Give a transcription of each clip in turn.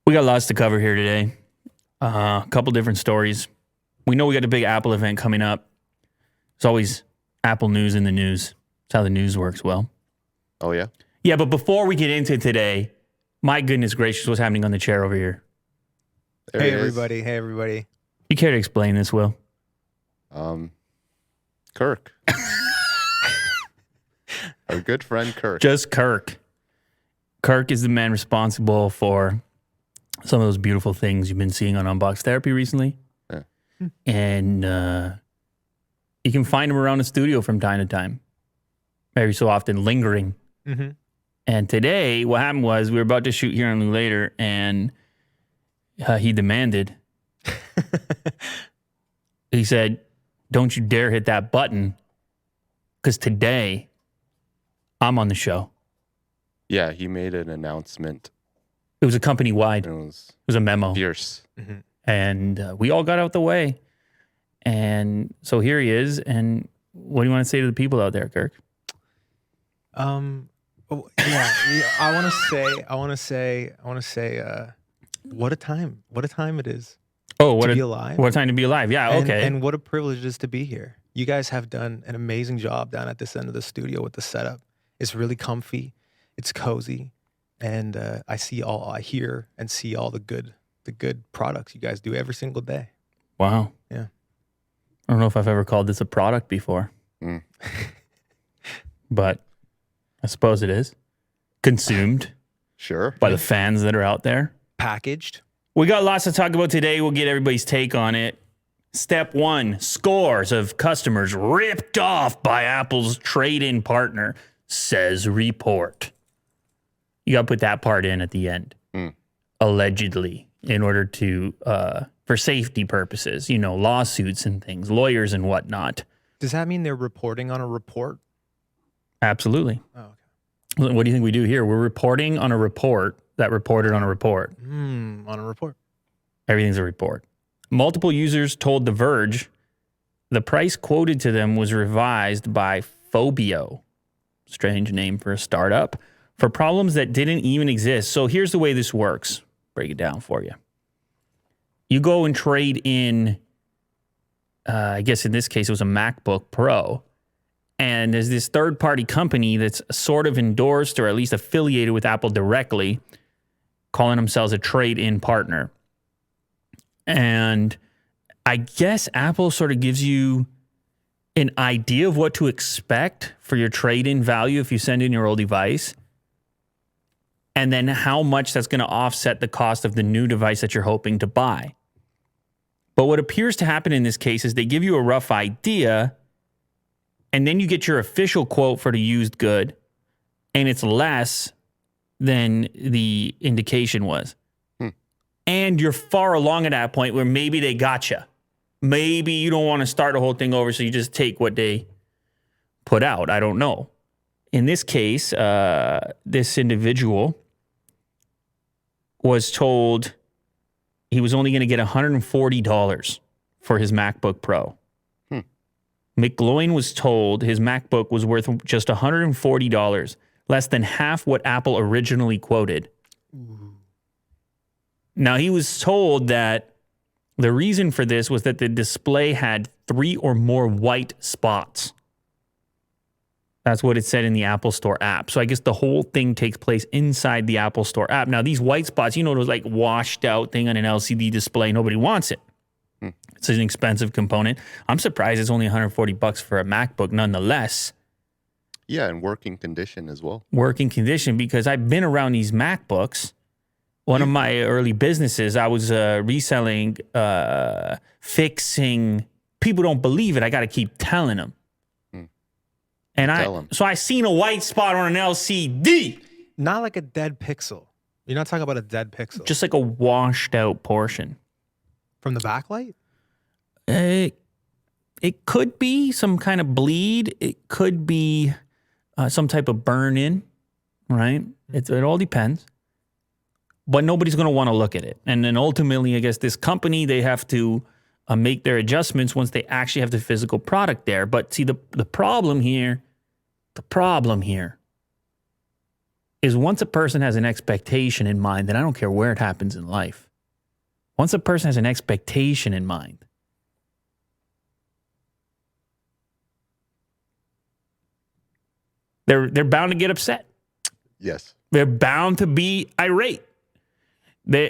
We got lots to cover here today. A couple different stories. We know we got a big Apple event coming up. There's always Apple news in the news. That's how the news works, Will. Oh, yeah? Yeah, but before we get into today, my goodness gracious, what's happening on the chair over here? Hey, everybody. Hey, everybody. You care to explain this, Will? Kirk. Our good friend Kirk. Just Kirk. Kirk is the man responsible for some of those beautiful things you've been seeing on Unbox Therapy recently. Yeah. And you can find him around the studio from time to time. Every so often, lingering. Mm-hmm. And today, what happened was we were about to shoot here on Lou later, and he demanded. He said, "Don't you dare hit that button, because today I'm on the show." Yeah, he made an announcement. It was a company-wide. It It was was a memo. fierce. Mm-hmm. And we all got out the way. And so here he is. And what do you want to say to the people out there, Kirk? I want to say, what a time it is Oh, to be alive. What a time to be alive. Yeah, okay. And what a privilege it is to be here. You guys have done an amazing job down at this end of the studio with the setup. It's really comfy. It's cozy. And I hear and see all the good products you guys do every single day. Wow. Yeah. I don't know if I've ever called this a product before. Mm. But I suppose it is. Consumed Sure. by the fans that are out there. Packaged. We got lots to talk about today. We'll get everybody's take on it. Step one, scores of customers ripped off by Apple's trade-in partner, says report. You got to put that part in at the end. Allegedly, in order to, for safety purposes, lawsuits and things, lawyers and whatnot. Does that mean they're reporting on a report? Absolutely. Oh, okay. What do you think we do here? We're reporting on a report that reported on a report. On a report. Everything's a report. Multiple users told The Verge the price quoted to them was revised by Phobio, strange name for a startup, for problems that didn't even exist. So here's the way this works. Break it down for you. You go and trade in, I guess in this case it was a MacBook Pro, and there's this third-party company that's sort of endorsed or at least affiliated with Apple directly, calling themselves a trade-in partner. And I guess Apple sort of gives you an idea of what to expect for your trade-in value if you send in your old device, and then how much that's going to offset the cost of the new device that you're hoping to buy. But what appears to happen in this case is they give you a rough idea, and then you get your official quote for the used good, and it's less than the indication was. And you're far along at that point where maybe they got you. Maybe you don't want to start the whole thing over, so you just take what they put out. I don't know. In this case, this individual was told he was only going to get $140 for his MacBook Pro. McGloin was told his MacBook was worth just $140, less than half what Apple originally quoted. Now, he was told that the reason for this was that the display had 3 or more white spots. That's what it said in the Apple Store app. So I guess the whole thing takes place inside the Apple Store app. Now, these white spots, those like washed out thing on an LCD display. Nobody wants it. It's an expensive component. I'm surprised it's only $140 for a MacBook nonetheless. Yeah, in working condition as well. Working condition, because I've been around these MacBooks. One of my early businesses, I was reselling, fixing. People don't believe it. I got to keep telling them. And so I seen a white spot on an LCD. Not like a dead pixel. You're not talking about a dead pixel. Just like a washed out portion. From the backlight? It could be some kind of bleed. It could be some type of burn in, right? It all depends. But nobody's going to want to look at it. And then ultimately, I guess this company, they have to make their adjustments once they actually have the physical product there. But see, the problem here is once a person has an expectation in mind, then I don't care where it happens in life. Once a person has an expectation in mind, they're bound to get upset. Yes. They're bound to be irate. You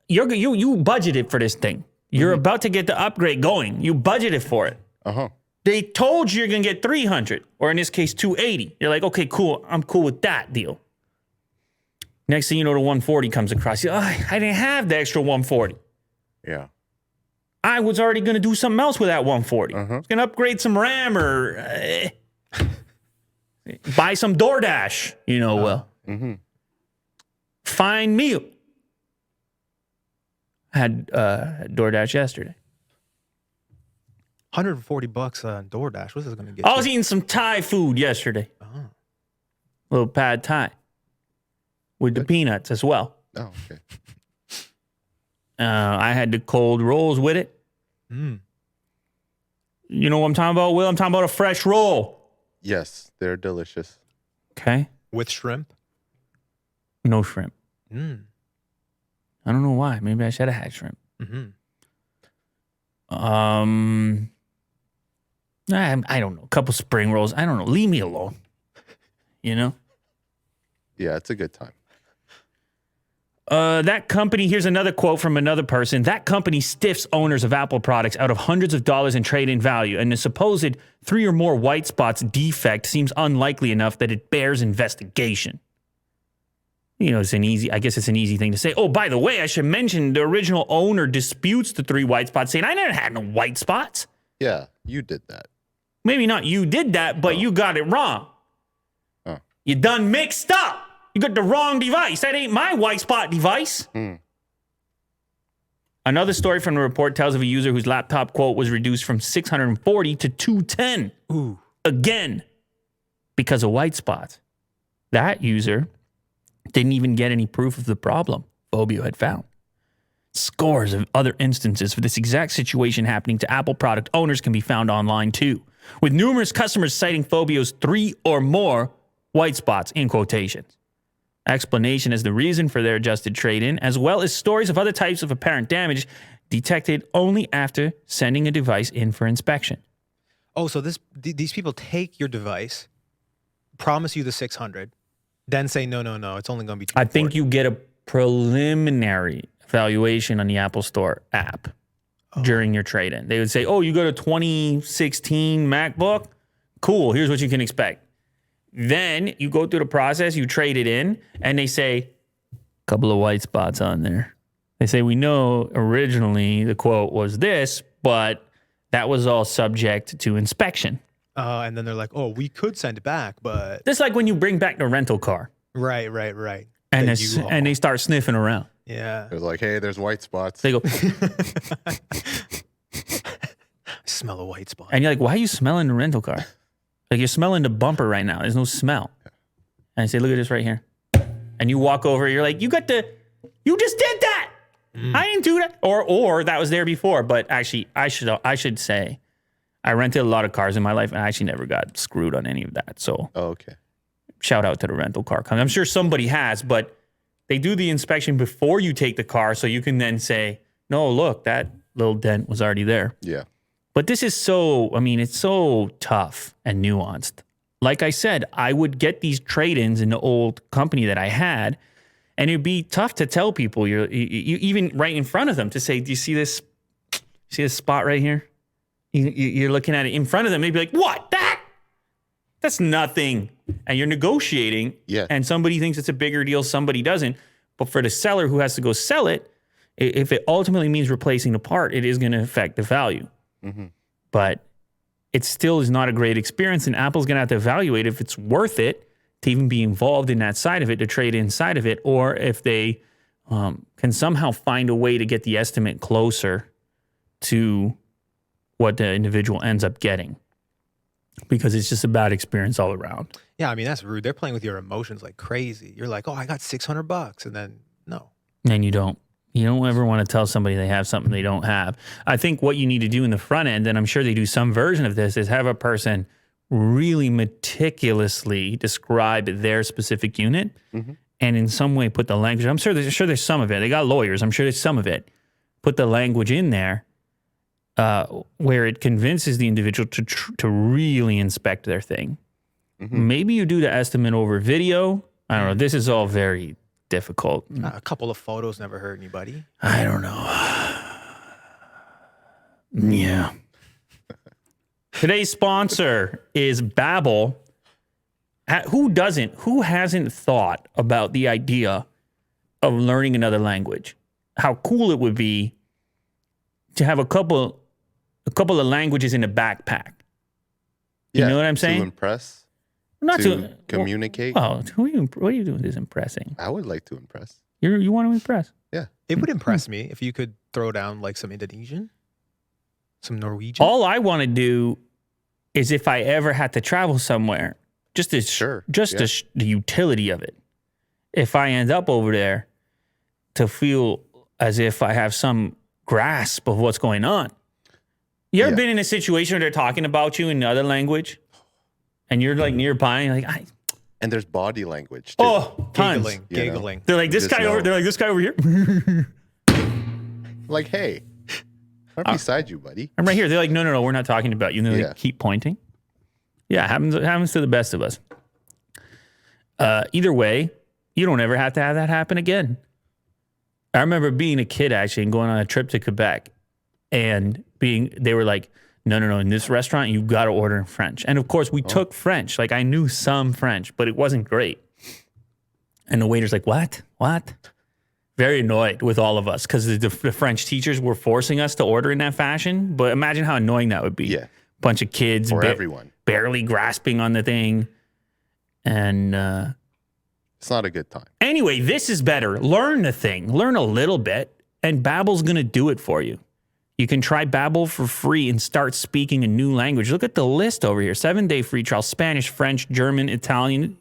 budgeted for this thing. You're about to get the upgrade going. You budgeted for it. Uh-huh. They told you you're going to get 300, or in this case, 280. You're like, okay, cool. I'm cool with that deal. Next thing you know, the 140 comes across. I didn't have the extra 140. Yeah. I was already going to do something else with that 140. I was going to upgrade some RAM or buy some DoorDash, well. Mm-hmm. Fine meal. Had DoorDash yesterday. $140 on DoorDash. What's this going to get? I was eating some Thai food yesterday. Oh. Little pad Thai with the peanuts as well. Oh, okay. I had the cold rolls with it. Mm. You know what I'm talking about, Will? I'm talking about a fresh roll. Yes, they're delicious. Okay. With shrimp? No shrimp. Mm. I don't know why. Maybe I should have had shrimp. Mm-hmm. I don't know. A couple spring rolls. I don't know. Leave me alone. Yeah, it's a good time. That company, here's another quote from another person. That company stiffs owners of Apple products out of hundreds of dollars in trade-in value, and the supposed 3 or more white spots defect seems unlikely enough that it bears investigation. It's I guess it's an easy thing to say. Oh, by the way, I should mention the original owner disputes the 3 white spots, saying, I never had no white spots. Yeah, you did that. Maybe not you did that, but you got it wrong. Oh. You done mixed up. You got the wrong device. That ain't my white spot device. Another story from the report tells of a user whose laptop quote was reduced from $640 to $210. Ooh. Again, because of white spots. That user didn't even get any proof of the problem Phobio had found. Scores of other instances for this exact situation happening to Apple product owners can be found online too, with numerous customers citing Phobio's 3 or more white spots in quotations. Explanation as the reason for their adjusted trade-in, as well as stories of other types of apparent damage detected only after sending a device in for inspection. Oh, so these people take your device, promise you the 600, then say, no, it's only going to be 240. I think you get a preliminary evaluation on the Apple Store app during your trade-in. They would say, you got a 2016 MacBook? Cool, here's what you can expect. Then you go through the process, you trade it in, and they say, a couple of white spots on there. They say, we know originally the quote was this, but that was all subject to inspection. And then they're like, we could send it back, but... Just like when you bring back the rental car. Right. And they start sniffing around. Yeah. It was like, hey, there's white spots. They go... I smell a white spot. And you're like, why are you smelling the rental car? Like, you're smelling the bumper right now. There's no smell. And I say, look at this right here. And you walk over, you're like, you just did that. I didn't do that. Or that was there before. But actually, I should say, I rented a lot of cars in my life, and I actually never got screwed on any of that. So, okay. Shout out to the rental car company. I'm sure somebody has, but they do the inspection before you take the car, so you can then say, no, look, that little dent was already there. Yeah. But this is it's so tough and nuanced. Like I said, I would get these trade-ins in the old company that I had, and it'd be tough to tell people, you even right in front of them, to say, do you see this spot right here? You're looking at it in front of them, they'd be like, what? That's nothing. And you're negotiating, and somebody thinks it's a bigger deal, somebody doesn't. But for the seller who has to go sell it, if it ultimately means replacing the part, it is going to affect the value. Mm-hmm. But it still is not a great experience, and Apple's going to have to evaluate if it's worth it to even be involved in that side of it, to trade inside of it, or if they can somehow find a way to get the estimate closer to what the individual ends up getting. Because it's just a bad experience all around. Yeah, I mean, that's rude. They're playing with your emotions like crazy. You're like, I got $600, and then no. And you don't. You don't ever want to tell somebody they have something they don't have. I think what you need to do in the front end, and I'm sure they do some version of this, is have a person really meticulously describe their specific unit and in some way put the language. I'm sure there's some of it. They got lawyers. I'm sure there's some of it. Put the language in there where it convinces the individual to really inspect their thing. Maybe you do the estimate over video. I don't know. This is all very difficult. A couple of photos never hurt anybody. I don't know. Yeah. Today's sponsor is Babbel. Who hasn't thought about the idea of learning another language? How cool it would be to have a couple of languages in a backpack. You know what I'm saying? To impress. Not to communicate. Well, what are you doing with this impressing? I would like to impress. You want to impress? Yeah. It would impress me if you could throw down like some Indonesian, some Norwegian. All I want to do is if I ever had to travel somewhere, just the utility of it. If I end up over there, to feel as if I have some grasp of what's going on. You ever been in a situation where they're talking about you in another language? And you're like nearby, and you're like, and there's body language too. Oh, tons. Giggling. They're like this guy over. They're like this guy over here. Like, hey, I'm beside you, buddy. I'm right here. They're like, no, we're not talking about you. And they like, keep pointing. Yeah, happens to the best of us. Either way, you don't ever have to have that happen again. I remember being a kid actually and going on a trip to Quebec, and they were like, no, in this restaurant, you've got to order in French. And of course, we took French. Like, I knew some French, but it wasn't great. And the waiter's like, what? Very annoyed with all of us because the French teachers were forcing us to order in that fashion. But imagine how annoying that would be. Yeah. Bunch of kids. For everyone. Barely grasping on the thing. And it's not a good time. Anyway, this is better. Learn the thing. Learn a little bit. And Babbel's going to do it for you. You can try Babbel for free and start speaking a new language. Look at the list over here. 7-day free trial, Spanish, French, German, Italian.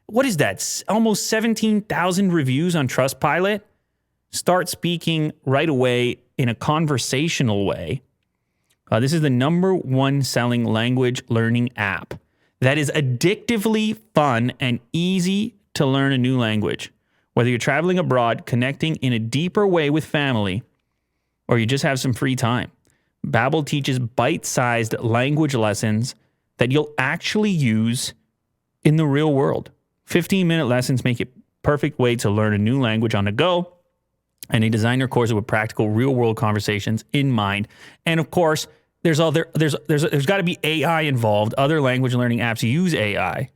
What is that? Almost 17,000 reviews on Trustpilot. Start speaking right away in a conversational way. This is the #1 selling language learning app that is addictively fun and easy to learn a new language. Whether you're traveling abroad, connecting in a deeper way with family, or you just have some free time, Babbel teaches bite-sized language lessons that you'll actually use in the real world. 15-minute lessons make it perfect way to learn a new language on the go, and they design their courses with practical real-world conversations in mind. And of course, there's got to be AI involved. Other language learning apps use AI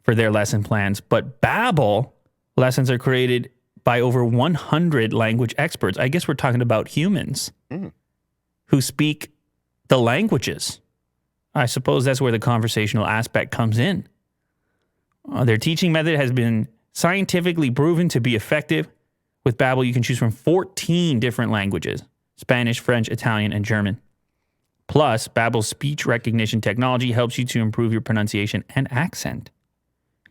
for their lesson plans, but Babbel lessons are created by over 100 language experts. I guess we're talking about humans who speak the languages. I suppose that's where the conversational aspect comes in. Their teaching method has been scientifically proven to be effective. With Babbel, you can choose from 14 different languages: Spanish, French, Italian, and German. Plus, Babbel's speech recognition technology helps you to improve your pronunciation and accent.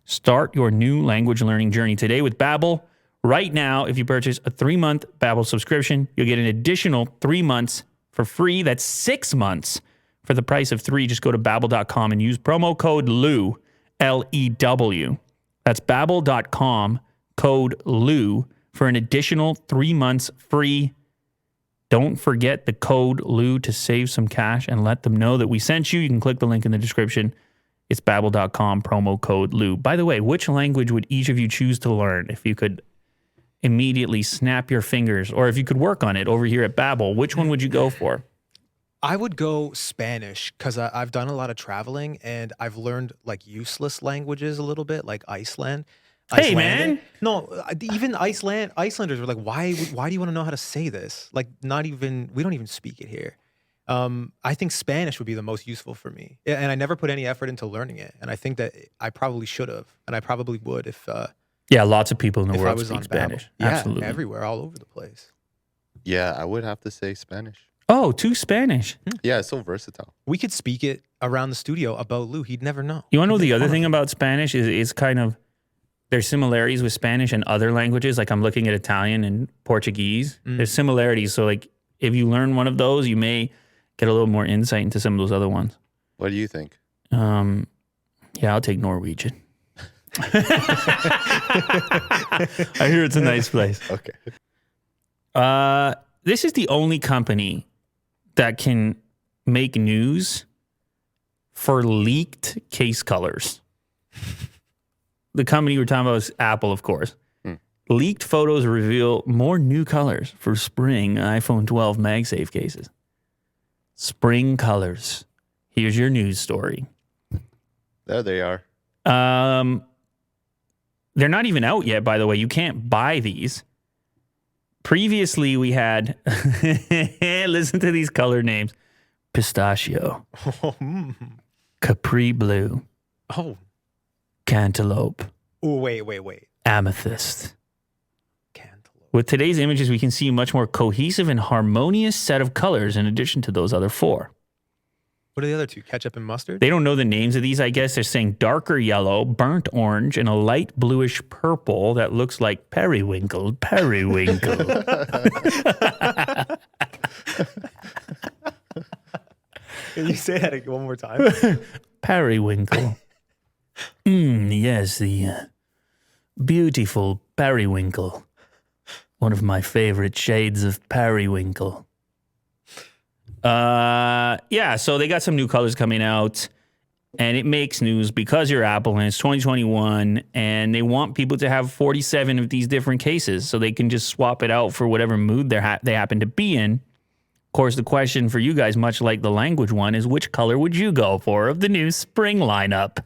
Start your new language learning journey today with Babbel. Right now, if you purchase a 3-month Babbel subscription, you'll get an additional 3 months for free. That's 6 months for the price of 3. Just go to Babbel.com and use promo code LEW, L-E-W. That's Babbel.com, code LEW, for an additional 3 months free. Don't forget the code LEW to save some cash and let them know that we sent you. You can click the link in the description. It's Babbel.com, promo code LEW. By the way, which language would each of you choose to learn if you could immediately snap your fingers, or if you could work on it over here at Babbel? Which one would you go for? I would go Spanish because I've done a lot of traveling and I've learned like useless languages a little bit, like Iceland. Hey, man. No, even Icelanders were like, why do you want to know how to say this? Like, we don't even speak it here. I think Spanish would be the most useful for me. And I never put any effort into learning it. And I think that I probably should have, and I probably would if yeah, lots of people in the if I world was speak on Spanish. Babbel. Yeah, Absolutely. everywhere, all over the place. Yeah, I would have to say Spanish. Oh, two Spanish. Yeah, it's so versatile. We could speak it around the studio about Lou. He'd never know. You want to know the other thing about Spanish is kind of there's similarities with Spanish and other languages. Like I'm looking at Italian and Portuguese. There's similarities. So like if you learn one of those, you may get a little more insight into some of those other ones. What do you think? Yeah, I'll take Norwegian. I hear it's a nice place. Okay. This is the only company that can make news for leaked case colors. The company we're talking about is Apple, of course. Leaked photos reveal more new colors for spring iPhone 12 MagSafe cases. Spring colors. Here's your news story. There they are. They're not even out yet, by the way. You can't buy these. Previously, we had, listen to these color names: pistachio, capri blue, cantaloupe, wait. amethyst. Cantaloupe. With today's images, we can see a much more cohesive and harmonious set of colors in addition to those other four. What are the other two? Ketchup and mustard? They don't know the names of these, I guess. They're saying darker yellow, burnt orange, and a light bluish purple that looks like periwinkle. Periwinkle. Can you say that one more time? Periwinkle. Yes, the beautiful periwinkle. One of my favorite shades of periwinkle. Yeah, so they got some new colors coming out, and it makes news because you're Apple and it's 2021, and they want people to have 47 of these different cases so they can just swap it out for whatever mood they happen to be in. Of course, the question for you guys, much like the language one, is which color would you go for of the new spring lineup?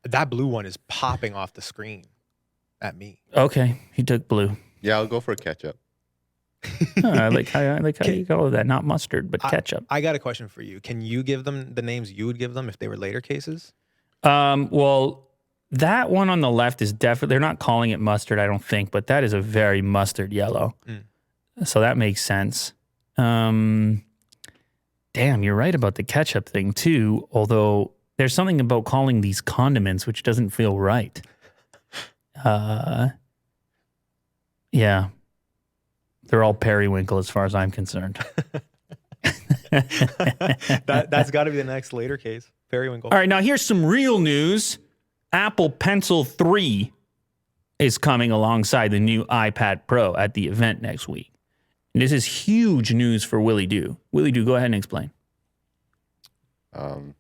That blue one is popping off the screen at me. Okay, he took blue. Yeah, I'll go for ketchup. I like how you call that, not mustard, but ketchup. I got a question for you. Can you give them the names you would give them if they were later cases? Well, that one on the left is definitely, they're not calling it mustard, I don't think, but that is a very mustard yellow. So that makes sense. Damn, you're right about the ketchup thing too, although there's something about calling these condiments which doesn't feel right. Yeah. They're all periwinkle as far as I'm concerned. That's got to be the next later case. Periwinkle. All right, now here's some real news. Apple Pencil 3 is coming alongside the new iPad Pro at the event next week. And this is huge news for Willie Doo. Willie Doo, go ahead and explain. For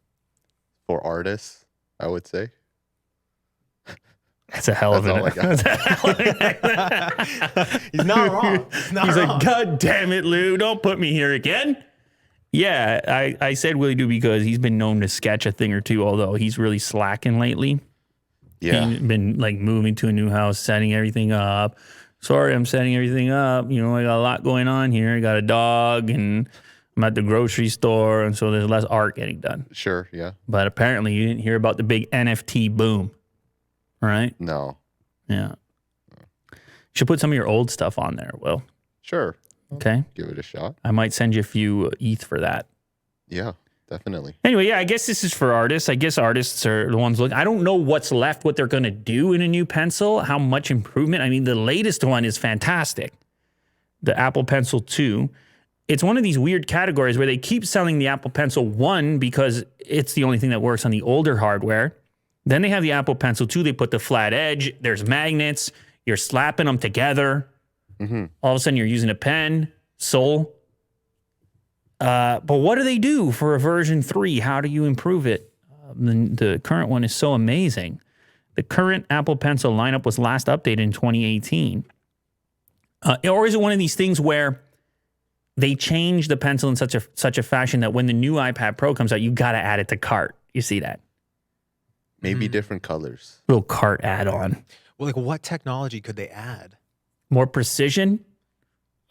artists, I would say. That's a hell of an... He's not wrong. He's like, God damn it, Lou, don't put me here again. Yeah, I said Willie Doo because he's been known to sketch a thing or two, although he's really slacking lately. Yeah. He's been like moving to a new house, setting everything up. Sorry, I'm setting everything up. You know, I got a lot going on here. I got a dog and I'm at the grocery store. And so there's less art getting done. Sure, yeah. But apparently you didn't hear about the big NFT boom. Right? No. Yeah. You should put some of your old stuff on there, Will. Sure. Okay. Give it a shot. I might send you a few ETH for that. Yeah, definitely. Anyway, yeah, I guess this is for artists. I guess artists are the ones looking. I don't know what's left, what they're going to do in a new pencil, how much improvement. I mean, the latest one is fantastic. The Apple Pencil 2. It's one of these weird categories where they keep selling the Apple Pencil 1 because it's the only thing that works on the older hardware. Then they have the Apple Pencil 2. They put the flat edge. There's magnets. You're slapping them together. Mm-hmm. All of a sudden, you're using a pen, sole. But what do they do for a version 3? How do you improve it? The current one is so amazing. The current Apple Pencil lineup was last updated in 2018. Or is it one of these things where they change the pencil in such a fashion that when the new iPad Pro comes out, you got to add it to cart? You see that? Maybe different colors. Little cart add-on. Well, like what technology could they add? More precision,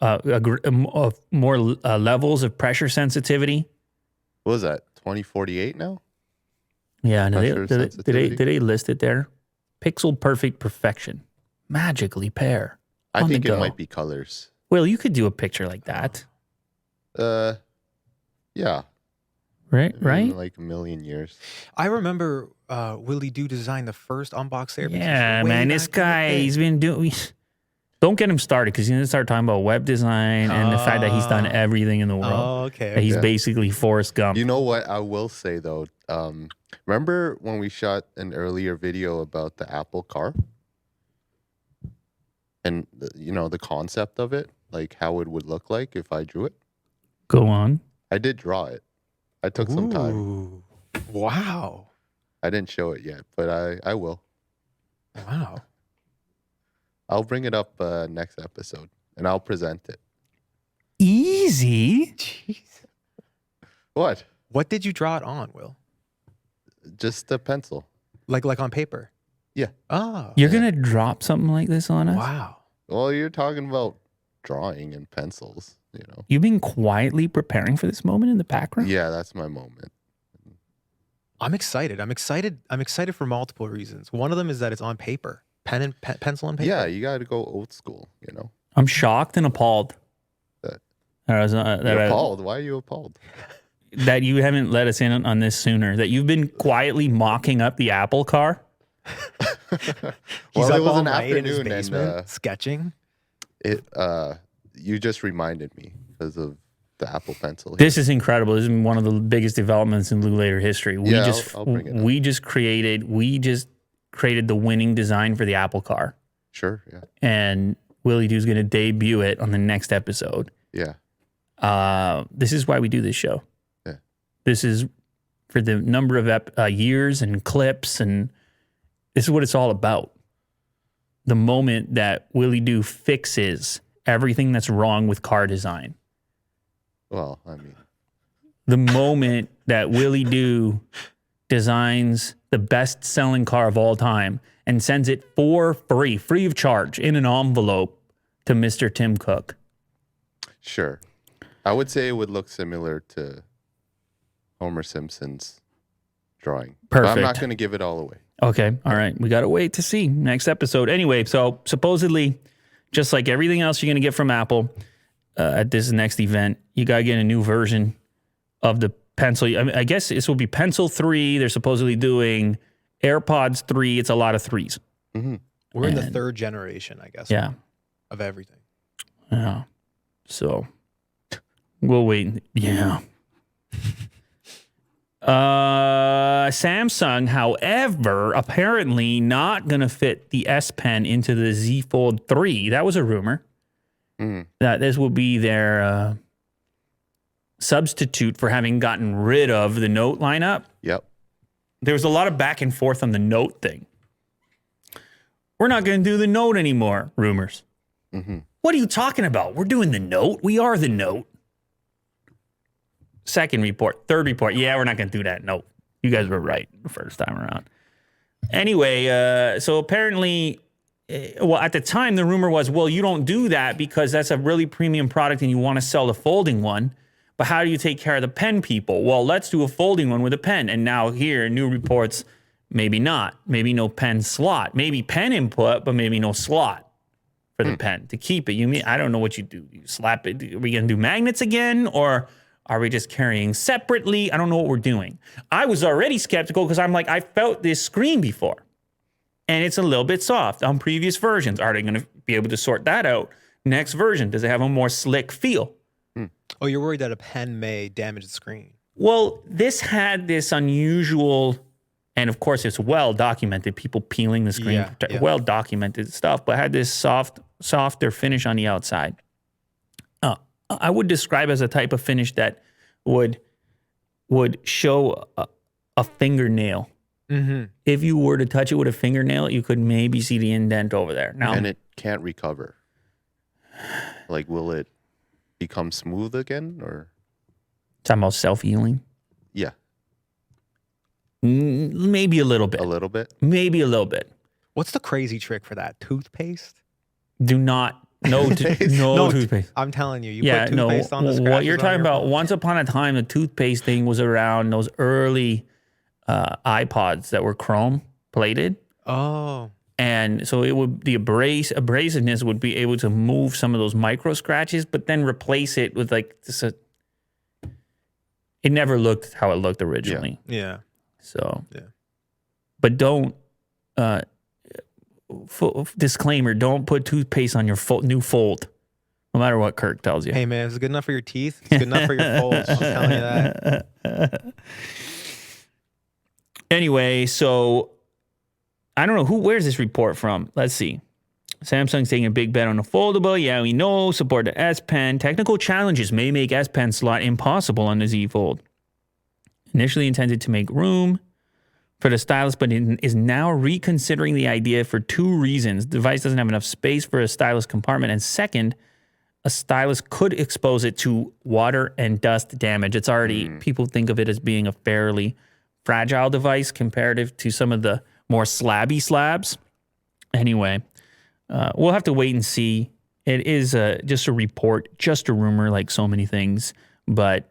more levels of pressure sensitivity. What was that? 2048 now? Yeah, no, Pressure did sensitivity? they list it there? Pixel perfect perfection. Magically pair. I On the think it go. might be colors. Well, you could do a picture like that. Yeah. Right? In like a million years. I remember Willie Doo designed the first unbox therapy. Yeah, way man. back This in the guy, day. he's been doing... Don't get him started because he's going to start talking about web design and the fact that he's done everything in the world. Oh, okay. That he's Yeah. basically Forrest Gump. You know what I will say though? Remember when we shot an earlier video about the Apple car? And, the concept of it, like how it would look like if I drew it? Go on. I did draw it. I took some time. Ooh. Wow. I didn't show it yet, but I will. Wow. I'll bring it up next episode, and I'll present it. Easy. Jeez. What? What did you draw it on, Will? Just a pencil. Like on paper? Yeah. Oh. You're going to drop something like this on us? Wow. Well, you're talking about drawing and pencils, You've been quietly preparing for this moment in the background? Yeah, that's my moment. I'm excited. I'm excited for multiple reasons. One of them is that it's on paper. Pencil and paper. Yeah, you got to go old school, I'm shocked and appalled. You're appalled. Why are you appalled? That you haven't let us in on this sooner. That you've been quietly mocking up the Apple car. He's Well, up it was all an night in his afternoon, basement and sketching. you just reminded me because of the Apple Pencil. This is incredible. This is one of the biggest developments in Blue Later history. I'll bring it up. We just created the winning design for the Apple car. Sure, yeah. And Willie Doo's going to debut it on the next episode. Yeah. This is why we do this show. Yeah. This is for the number of years and clips, and this is what it's all about. The moment that Willie Doo fixes everything that's wrong with car design. Well, I mean, The moment that Willie Doo designs the best-selling car of all time and sends it for free of charge, in an envelope to Mr. Tim Cook. sure. I would say it would look similar to Homer Simpson's drawing. But I'm not Perfect. going to give it all away. Okay, all right. We got to wait to see next episode. Anyway, so supposedly, just like everything else you're going to get from Apple at this next event, you got to get a new version of the Pencil. I guess this will be Pencil 3. They're supposedly doing AirPods 3. It's a lot of threes. Mm-hmm. We're in the third generation, I guess. Yeah. Of everything. Yeah. So we'll wait. Yeah. Samsung, however, apparently not going to fit the S Pen into the Z Fold 3. That was a rumor. That this will be their substitute for having gotten rid of the Note lineup. Yep. There was a lot of back and forth on the Note thing. We're not going to do the Note anymore, rumors. Mm-hmm. What are you talking about? We're doing the Note. We are the Note. Second report. Third report. Yeah, we're not going to do that. Nope. You guys were right the first time around. Anyway, so apparently, at the time, the rumor was, well, you don't do that because that's a really premium product and you want to sell the folding one. But how do you take care of the pen people? Well, let's do a folding one with a pen. And now here, new reports, maybe not. Maybe no pen slot. Maybe pen input, but maybe no slot for the pen to keep it. You mean, I don't know what you do. You slap it. Are we going to do magnets again? Or are we just carrying separately? I don't know what we're doing. I was already skeptical because I'm like, I felt this screen before. And it's a little bit soft on previous versions. Are they going to be able to sort that out? Next version, does it have a more slick feel? Oh, you're worried that a pen may damage the screen. Well, this had this unusual, and of course it's well documented, people peeling the screen, Yeah. well documented stuff, but had this softer finish on the outside. I would describe as a type of finish that would show a fingernail. Mm-hmm. If you were to touch it with a fingernail, you could maybe see the indent over there. Now, And it can't recover. Like, will it become smooth again, or? talking about self-healing? Yeah, Maybe a little bit. a little bit. Maybe a little bit. What's the crazy trick for that? Toothpaste? Do not, no toothpaste. I'm telling you, Yeah, put no. toothpaste on the scratches What you're on talking your about, phone. once upon a time, the toothpaste thing was around those early iPods that were chrome plated. Oh. And so it would, the abrasiveness would be able to move some of those micro scratches, but then replace it with like this. It never looked how it looked originally. Yeah. So, Yeah. but don't, disclaimer, don't put toothpaste on your new Fold, no matter what Kirk tells you. Hey, man, is it good enough for your teeth? It's good enough for your folds. I'm telling you that. Anyway, so I don't know where's this report from? Let's see. Samsung's taking a big bet on a foldable. Yeah, we know. Support the S Pen. Technical challenges may make S Pen slot impossible on the Z Fold. Initially intended to make room for the stylus, but it is now reconsidering the idea for two reasons. The device doesn't have enough space for a stylus compartment, and second, a stylus could expose it to water and dust damage. It's already, people think of it as being a fairly fragile device comparative to some of the more slabby slabs. Anyway, we'll have to wait and see. It is just a report, just a rumor, like so many things. But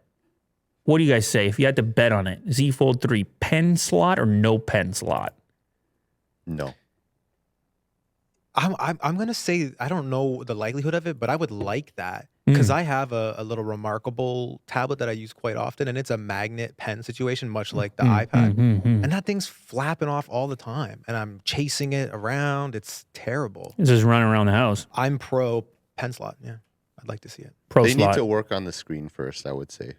what do you guys say? If you had to bet on it, Z Fold 3, pen slot or no pen slot? No. I'm gonna say I don't know the likelihood of it, but I would like that because I have a little remarkable tablet that I use quite often, and it's a magnet pen situation, much like the iPad. And that thing's flapping off all the time, and I'm chasing it around. It's terrible. It's just running around the house. I'm pro pen slot. Yeah, I'd like to see it. Pro They slot. need to work on the screen first, I would say.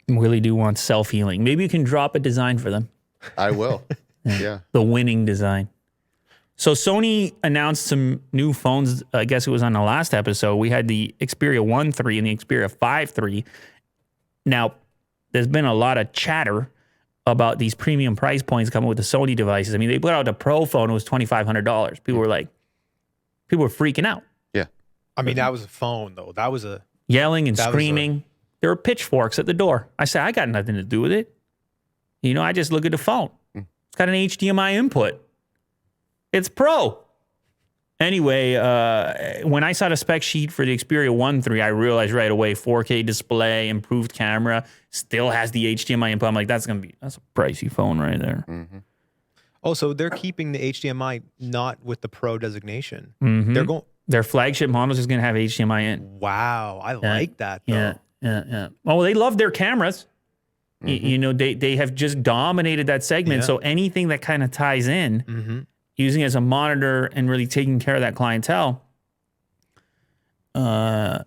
Really do want self-healing. Maybe you can drop a design for them. I will. Yeah. The winning design. So Sony announced some new phones. I guess it was on the last episode. We had the Xperia 1.3 and the Xperia 5.3. Now, there's been a lot of chatter about these premium price points coming with the Sony devices. I mean, they put out a Pro phone. It was $2,500. People were freaking out. Yeah. I mean, that was a phone though. That was a Yelling and That was screaming. There were pitchforks at the door. I said, I got nothing to do with it. You know, I just look at the phone. It's got an HDMI input. It's Pro. Anyway, when I saw the spec sheet for the Xperia 1.3, I realized right away 4K display, improved camera, still has the HDMI input. I'm like, that's a pricey phone right there. Oh, so they're keeping the HDMI not with the Pro designation. Mhm. They're going. Their flagship models is going to have HDMI in. Wow, I like that though. Yeah. Oh, they love their cameras. You know, they have just dominated that segment. Yeah. So anything that kind of ties in, using it as a monitor and really taking care of that clientele, it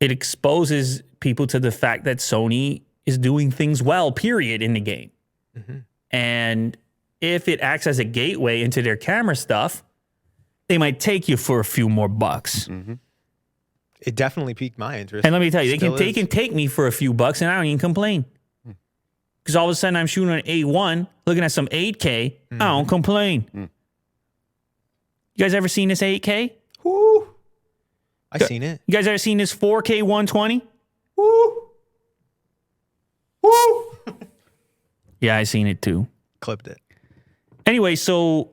exposes people to the fact that Sony is doing things well, period, in the game. And if it acts as a gateway into their camera stuff, they might take you for a few more bucks. It definitely piqued my interest. And let me tell you, they Still can take me for a few bucks and I don't even complain. Because all of a sudden I'm shooting an A1, looking at some 8K, I don't complain. You guys ever seen this 8K? Woo. I seen it. You guys ever seen this 4K 120? Woo. Woo. Yeah, I seen it too. Clipped it. Anyway, so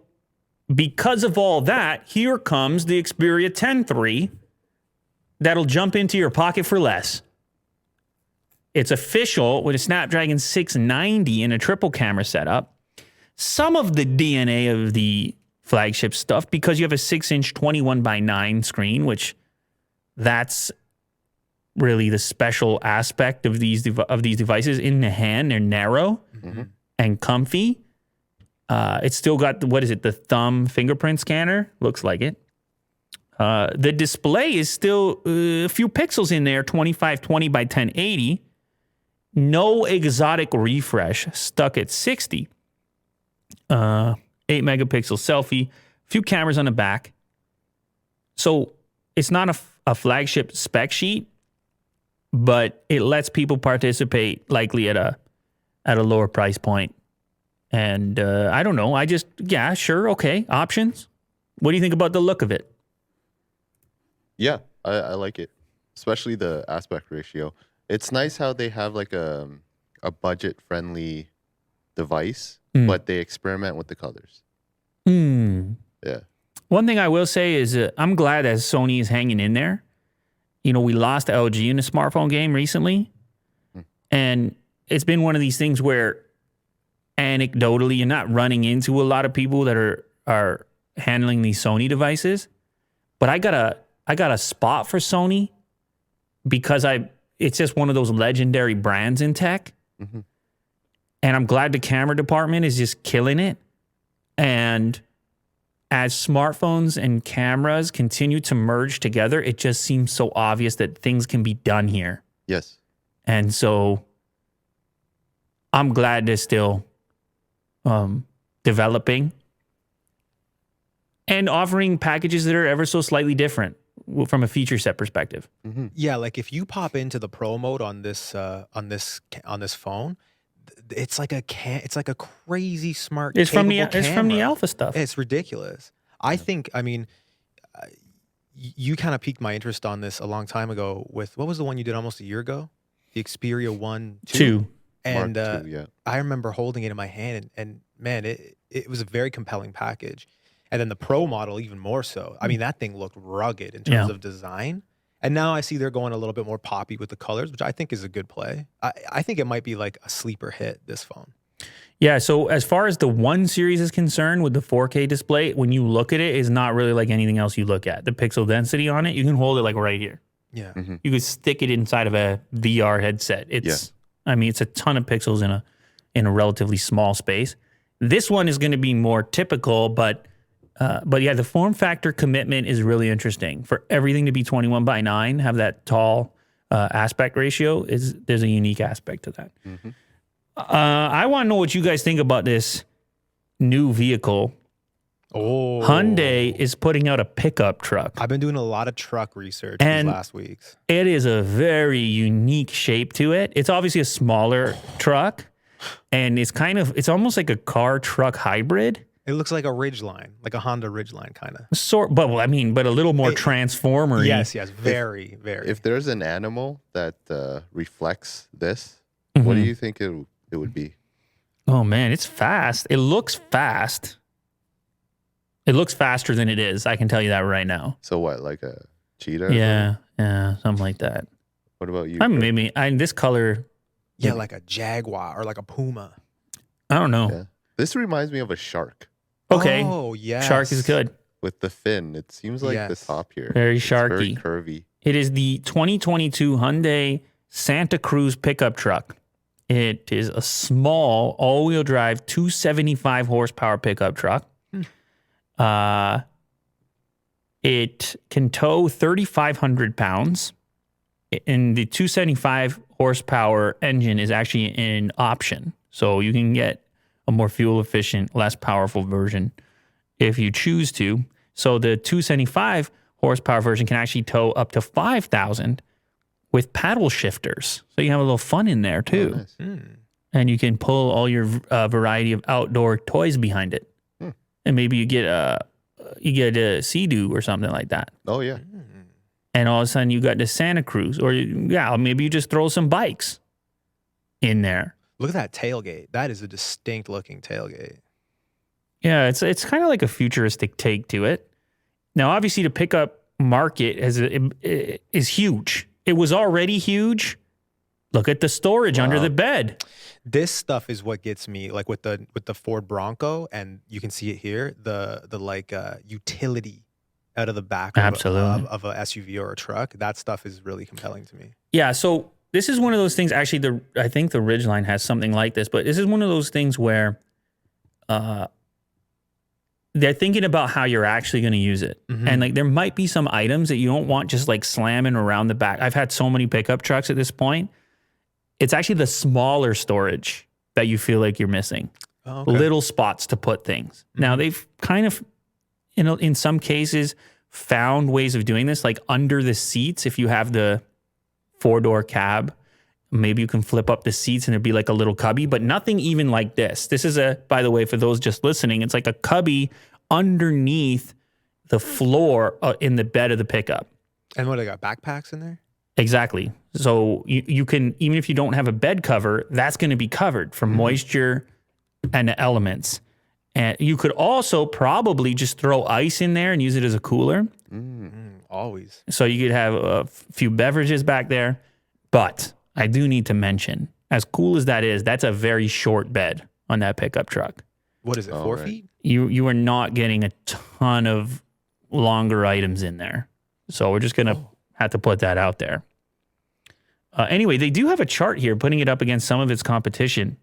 because of all that, here comes the Xperia 10.3 that'll jump into your pocket for less. It's official with a Snapdragon 690 and a triple camera setup. Some of the DNA of the flagship stuff, because you have a 6-inch 21:9 screen, which that's really the special aspect of these devices. In the hand, they're narrow and comfy. It's still got the thumb fingerprint scanner. Looks like it. The display is still a few pixels in there, 2520 by 1080. No exotic refresh, stuck at 60. 8 megapixel selfie, few cameras on the back. So it's not a flagship spec sheet, but it lets people participate likely at a lower price point. And I don't know. Sure, okay, options. What do you think about the look of it? Yeah, I like it, especially the aspect ratio. It's nice how they have like a budget-friendly device, but they experiment with the colors. Yeah. One thing I will say is I'm glad that Sony is hanging in there. You know, we lost LG in the smartphone game recently, and it's been one of these things where anecdotally you're not running into a lot of people that are handling these Sony devices, but I got a spot for Sony because it's just one of those legendary brands in tech. And I'm glad the camera department is just killing it. And as smartphones and cameras continue to merge together, it just seems so obvious that things can be done here. Yes. And so I'm glad they're still developing and offering packages that are ever so slightly different from a feature set perspective. Yeah, like if you pop into the pro mode on this phone, it's like a crazy smart. It's from the camera. alpha stuff. It's ridiculous. I think. I mean, you kind of piqued my interest on this a long time ago with what was the one you did almost a year ago, the Xperia 1, 2. And Mark II, yeah. I remember holding it in my hand, and man, it was a very compelling package. And then the Pro model, even more so. I mean, that thing looked rugged in terms of design. And now I see they're going a little bit more poppy with the colors, which I think is a good play. I think it might be like a sleeper hit, this phone. Yeah, so as far as the 1 series is concerned with the 4K display, when you look at it, it's not really like anything else you look at. The pixel density on it, you can hold it like right here. Yeah. You could stick it inside of a VR headset. I mean, it's a ton of pixels in a relatively small space. This one is going to be more typical, but yeah, the form factor commitment is really interesting. For everything to be 21:9, have that tall aspect ratio, there's a unique aspect to that. I want to know what you guys think about this new vehicle. Oh, Hyundai is putting out a pickup truck. I've been doing a lot of truck research And these last weeks. It is a very unique shape to it. It's obviously a smaller truck, and it's almost like a car truck hybrid. It looks like a Ridgeline, like a Honda Ridgeline kind of. But a little more transformer-y. Yes, very. If there's an animal that reflects this, what do you think it would be? Oh man, it's fast. It looks fast. It looks faster than it is. I can tell you that right now. So what, like a cheetah? Yeah, something like that. What about you? This color. Yeah, like a Jaguar or like a Puma. I don't know. Yeah. This reminds me of a shark Okay. Oh, yeah. Shark is good. with the fin. It seems like the Yes. top here. Very It's sharky. very curvy. It is the 2022 Hyundai Santa Cruz pickup truck. It is a small all-wheel drive 275 horsepower pickup truck. It can tow 3,500 pounds. And the 275 horsepower engine is actually an option. So you can get a more fuel efficient, less powerful version if you choose to. So the 275 horsepower version can actually tow up to 5,000 with paddle shifters. So you have a little fun in there too. Oh, nice. And you can pull all your variety of outdoor toys behind it. And maybe you get a Sea-Doo or something like that. Oh, yeah. And all of a sudden you got the Santa Cruz, or maybe you just throw some bikes in there. Look at that tailgate. That is a distinct looking tailgate. Yeah, it's kind of like a futuristic take to it. Now, obviously, the pickup market is huge. It was already huge. Look at the storage under the bed. This stuff is what gets me, like with the Ford Bronco, and you can see it here. The utility out of the back of a SUV or a truck. That stuff is really compelling to me. Yeah, so this is one of those things. Actually, I think the Ridgeline has something like this, but this is one of those things where they're thinking about how you're actually going to use it. And like there might be some items that you don't want just like slamming around the back. I've had so many pickup trucks at this point. It's actually the smaller storage that you feel like you're missing. Oh, okay. Little spots to put things. Now they've kind of, in some cases, found ways of doing this, like under the seats. If you have the 4-door cab, maybe you can flip up the seats and it'd be like a little cubby, but nothing even like this. This is by the way, for those just listening, it's like a cubby underneath the floor in the bed of the pickup. And what, they got backpacks in there? Exactly. So you can, even if you don't have a bed cover, that's going to be covered from moisture and the elements. And you could also probably just throw ice in there and use it as a cooler. Always. So you could have a few beverages back there. But I do need to mention, as cool as that is, that's a very short bed on that pickup truck. What is it, 4 feet? You are not getting a ton of longer items in there. So we're just going to have to put that out there. Anyway, they do have a chart here putting it up against some of its competition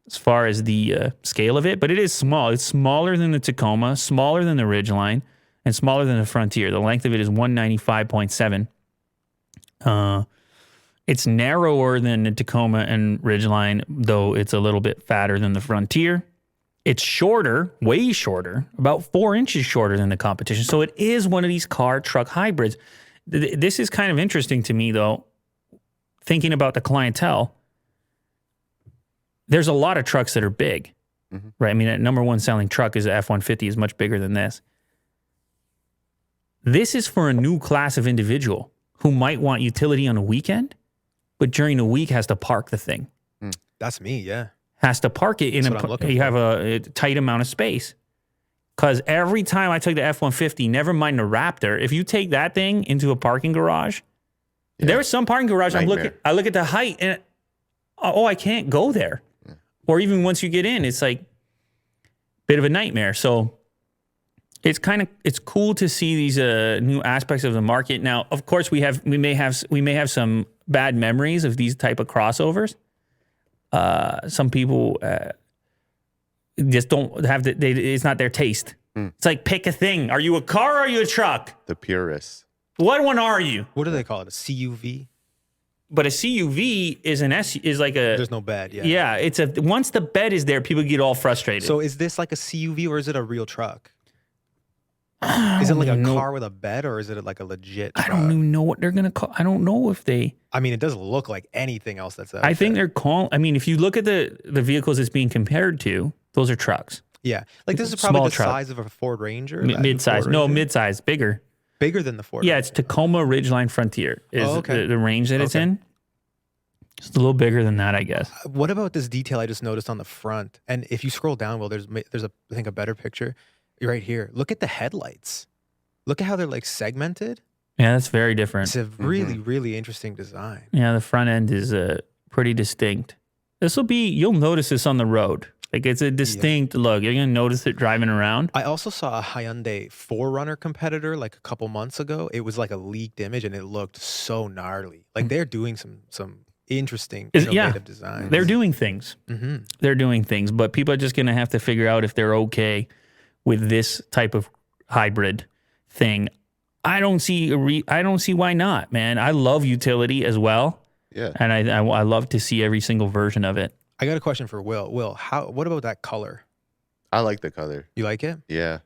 as far as the scale of it, but it is small. It's smaller than the Tacoma, smaller than the Ridgeline, and smaller than the Frontier. The length of it is 195.7. It's narrower than the Tacoma and Ridgeline, though it's a little bit fatter than the Frontier. It's shorter, way shorter, about 4 inches shorter than the competition. So it is one of these car truck hybrids. This is kind of interesting to me, though, thinking about the clientele. There's a lot of trucks that are big, right? I mean, that number one selling truck is the F-150 is much bigger than this. This is for a new class of individual who might want utility on a weekend, but during the week has to park the thing. That's me, yeah. Has to park it in you have a tight amount of space. Because every time I took the F-150, never mind the Raptor, if you take that thing into a parking garage, there are some parking garage I look at the height and I can't go there. Yeah. Or even once you get in, it's like a bit of a nightmare. So it's cool to see these new aspects of the market. Now, of course, we may have some bad memories of these type of crossovers. Some people just don't have it's not their taste. It's like, pick a thing. Are you a car or are you a truck? The purists. What one are you? What do they call it? A CUV? But a CUV is like a... There's no bed, yeah. Yeah, once the bed is there, people get all frustrated. So is this like a CUV or is it a real truck? Is it like a car with a bed or is it like a legit truck? I don't even know what they're going to call. I don't know if they... I mean, it doesn't look like anything else that's out I think they're calling... I mean, if you look at the vehicles it's being compared to, those are trucks. Yeah. Like this is probably the size of a Ford Ranger. Mid-size. No, mid-size. Bigger. Bigger than the Ford Yeah, Ranger. it's Tacoma Ridgeline Frontier is the range that it's in. Just a little bigger than that, I guess. What about this detail I just noticed on the front? And if you scroll down, well, there's I think a better picture right here. Look at the headlights. Look at how they're like segmented. Yeah, that's very different. It's a really, really interesting design. Yeah, the front end is pretty distinct. You'll notice this on the road. Like it's a distinct look. You're going to notice it driving around. I also saw a Hyundai 4Runner competitor like a couple months ago. It was like a leaked image and it looked so gnarly. Like they're doing some interesting, innovative designs. They're doing things. They're doing things, but people are just going to have to figure out if they're okay with this type of hybrid thing. I don't see why not, man. I love utility as well. Yeah. And I love to see every single version of it. I got a question for Will. Will, what about that color? I like the color. You like it? Yeah.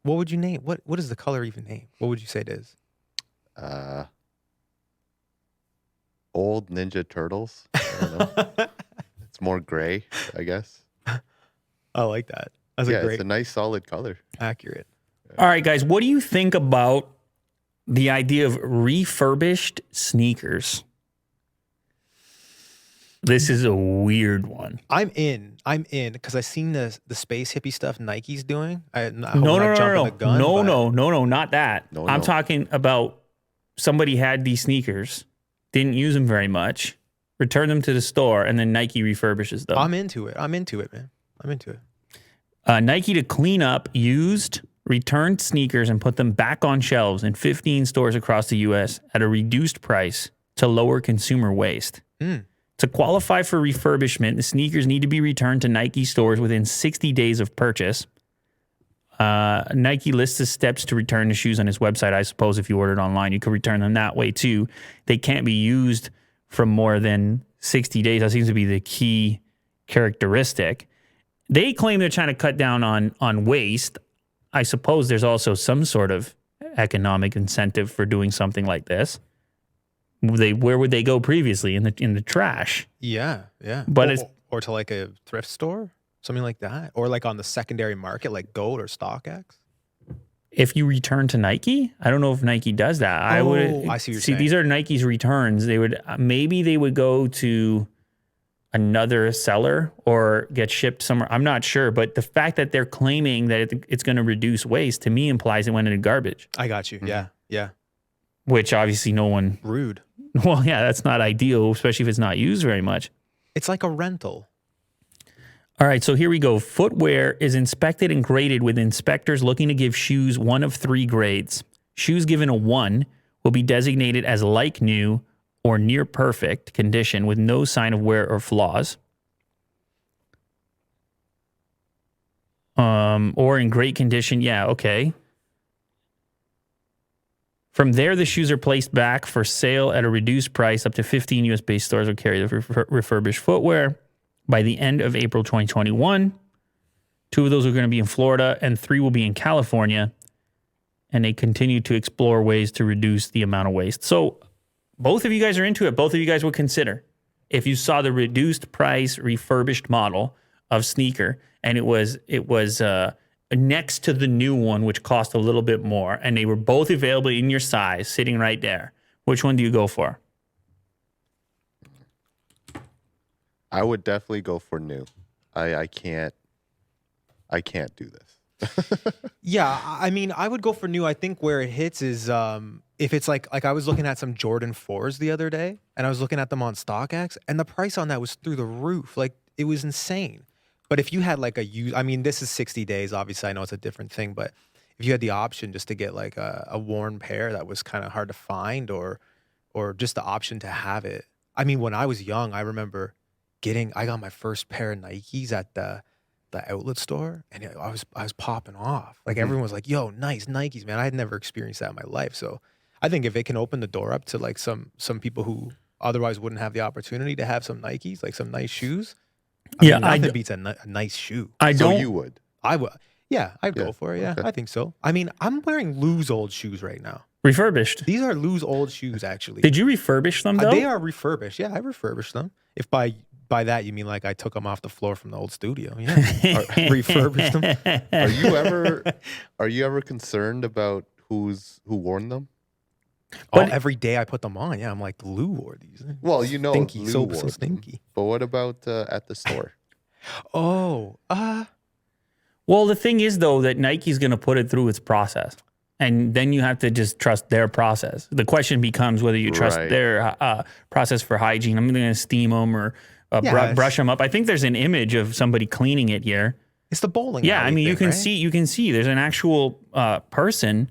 What would you name? What does the color even name? What would you say it is? Old Ninja Turtles. I don't know. It's more gray, I guess. I like that. That's it's a nice solid color. Accurate. All right, guys, what do you think about the idea of refurbished sneakers? This is a weird one. I'm in because I seen the space hippie stuff Nike's doing. No, not that. I'm talking about somebody had these sneakers, didn't use them very much, returned them to the store, and then Nike refurbishes them. I'm into it, man. I'm into it. Nike to clean up used, returned sneakers and put them back on shelves in 15 stores across the U.S. at a reduced price to lower consumer waste. To qualify for refurbishment, the sneakers need to be returned to Nike stores within 60 days of purchase. Nike lists the steps to return the shoes on his website. I suppose if you ordered online, you could return them that way too. They can't be used for more than 60 days. That seems to be the key characteristic. They claim they're trying to cut down on waste. I suppose there's also some sort of economic incentive for doing something like this. Where would they go previously? In the trash? Yeah. But or to like a thrift store, something like that, or like on the secondary market, like Gold or StockX. If you return to Nike, I don't know if Nike does that. I see what you're saying. These are Nike's returns. They would go to another seller or get shipped somewhere. I'm not sure, but the fact that they're claiming that it's going to reduce waste to me implies it went into garbage. I got you. Yeah. Which obviously no one. Rude. Well, yeah, that's not ideal, especially if it's not used very much. It's like a rental. All right, so here we go. Footwear is inspected and graded with inspectors looking to give shoes one of 3 grades. Shoes given a 1 will be designated as like new or near perfect condition with no sign of wear or flaws. Or in great condition. Yeah, okay. From there, the shoes are placed back for sale at a reduced price. Up to 15 U.S.-based stores will carry the refurbished footwear. By the end of April 2021, 2 of those are going to be in Florida, and 3 will be in California. And they continue to explore ways to reduce the amount of waste. So both of you guys are into it. Both of you guys would consider if you saw the reduced price refurbished model of sneaker, and it was next to the new one, which cost a little bit more, and they were both available in your size, sitting right there. Which one do you go for? I would definitely go for new. I can't do this. Yeah, I mean, I would go for new. I think where it hits is if it's like I was looking at some Jordan 4s the other day, and I was looking at them on StockX, and the price on that was through the roof. Like, it was insane. But if you had like a used, I mean, this is 60 days. Obviously, I know it's a different thing, but if you had the option just to get like a worn pair that was kind of hard to find, or just the option to have it. I mean, when I was young, I remember I got my first pair of Nikes at the outlet store, and I was popping off. Like, everyone was like, "Yo, nice Nikes, man." I had never experienced that in my life. So I think if it can open the door up to like some people who otherwise wouldn't have the opportunity to have some Nikes, like some nice shoes. I mean, nothing beats a nice shoe. So you would? I would. Yeah, I'd go for it. Yeah, okay. I think so. I mean, I'm wearing Lou's old shoes right now. Refurbished. These are Lou's old shoes, actually. Did you refurbish them, though? They are refurbished. Yeah, I refurbished them. If by that you mean like I took them off the floor from the old studio, yeah, or refurbished them. Are you ever concerned about who worn them? But every day I put them on. Yeah, I'm like, Lou wore these. Well, you know, stinky, Lou so wore stinky. Them. But what about at the store? Well, the thing is, though, that Nike's going to put it through its process. And then you have to just trust their process. The question becomes whether you trust their process for hygiene. I'm going to steam them or brush them up. I think there's an image of somebody cleaning it here. It's the bowling. Yeah, I mean, thing, you can see there's an actual person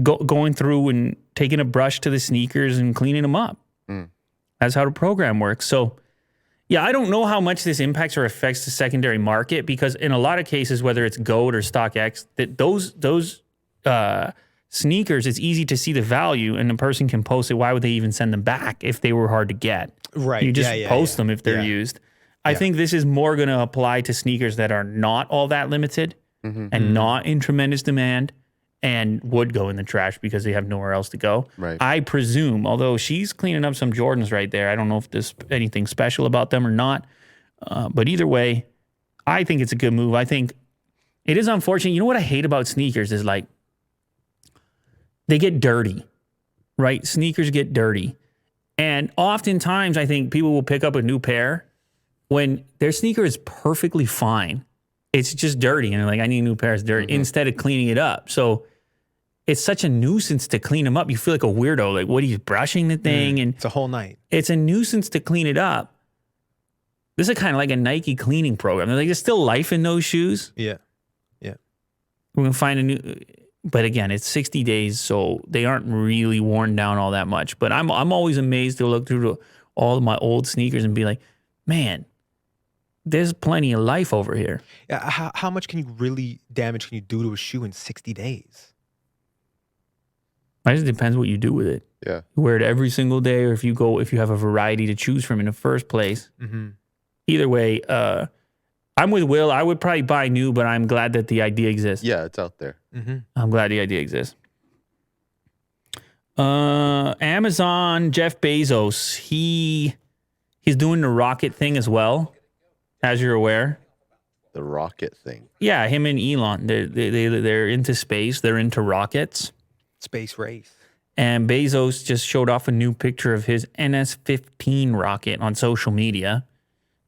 going through and taking a brush to the sneakers and cleaning them up. That's how the program works. So, yeah, I don't know how much this impacts or affects the secondary market, because in a lot of cases, whether it's GOAT or StockX, that those sneakers, it's easy to see the value, and the person can post it. Why would they even send them back if they were hard to get? Right. You just post them if they're used. I think this is more going to apply to sneakers that are not all that limited and not in tremendous demand and would go in the trash because they have nowhere else to go. Right. I presume, although she's cleaning up some Jordans right there, I don't know if there's anything special about them or not. But either way, I think it's a good move. I think it is unfortunate. You know what I hate about sneakers is, like, they get dirty, right? Sneakers get dirty. And oftentimes I think people will pick up a new pair when their sneaker is perfectly fine. It's just dirty. And they're like, I need a new pair. It's dirty, instead of cleaning it up. So it's such a nuisance to clean them up. You feel like a weirdo. Like, what are you, brushing the thing? And it's a whole night. It's a nuisance to clean it up. This is kind of like a Nike cleaning program. They're like, there's still life in those shoes. Yeah. We're going to find a new... But again, it's 60 days, so they aren't really worn down all that much. But I'm always amazed to look through all of my old sneakers and be like, man, there's plenty of life over here. Yeah, how much damage can you do to a shoe in 60 days? It just depends what you do with it. Yeah. You wear it every single day, or if you have a variety to choose from in the first place. Either way, I'm with Will. I would probably buy new, but I'm glad that the idea exists. Yeah, it's out there. I'm glad the idea exists. Amazon, Jeff Bezos, he's doing the rocket thing as well, as you're aware. The rocket thing. Yeah, him and Elon, they're into space. They're into rockets. Space race. And Bezos just showed off a new picture of his NS-15 rocket on social media.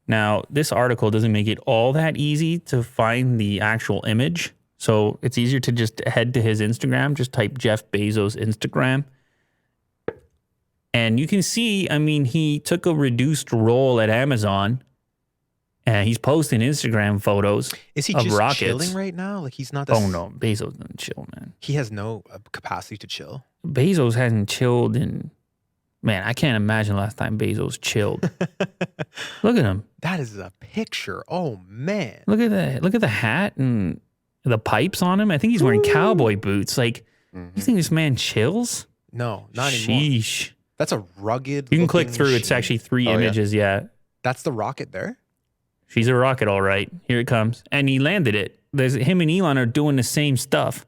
Now, this article doesn't make it all that easy to find the actual image. So it's easier to just head to his Instagram. Just type Jeff Bezos Instagram. And you can see, I mean, he took a reduced role at Amazon. And he's posting Instagram photos of rockets. Is he just chilling right now? Like, he's not... Oh, no. Bezos doesn't chill, man. He has no capacity to chill. Bezos hasn't chilled in... Man, I can't imagine the last time Bezos chilled. Look at him. That is a picture. Oh, man. Look at that. Look at the hat and the pipes on him. I think he's wearing cowboy boots. Like, you think this man chills? No, not anymore. Sheesh. That's a rugged... You can click through. Machine. It's actually 3 images, yeah. That's the rocket there? she's a rocket, all right. Here it comes. And he landed it. Him and Elon are doing the same stuff.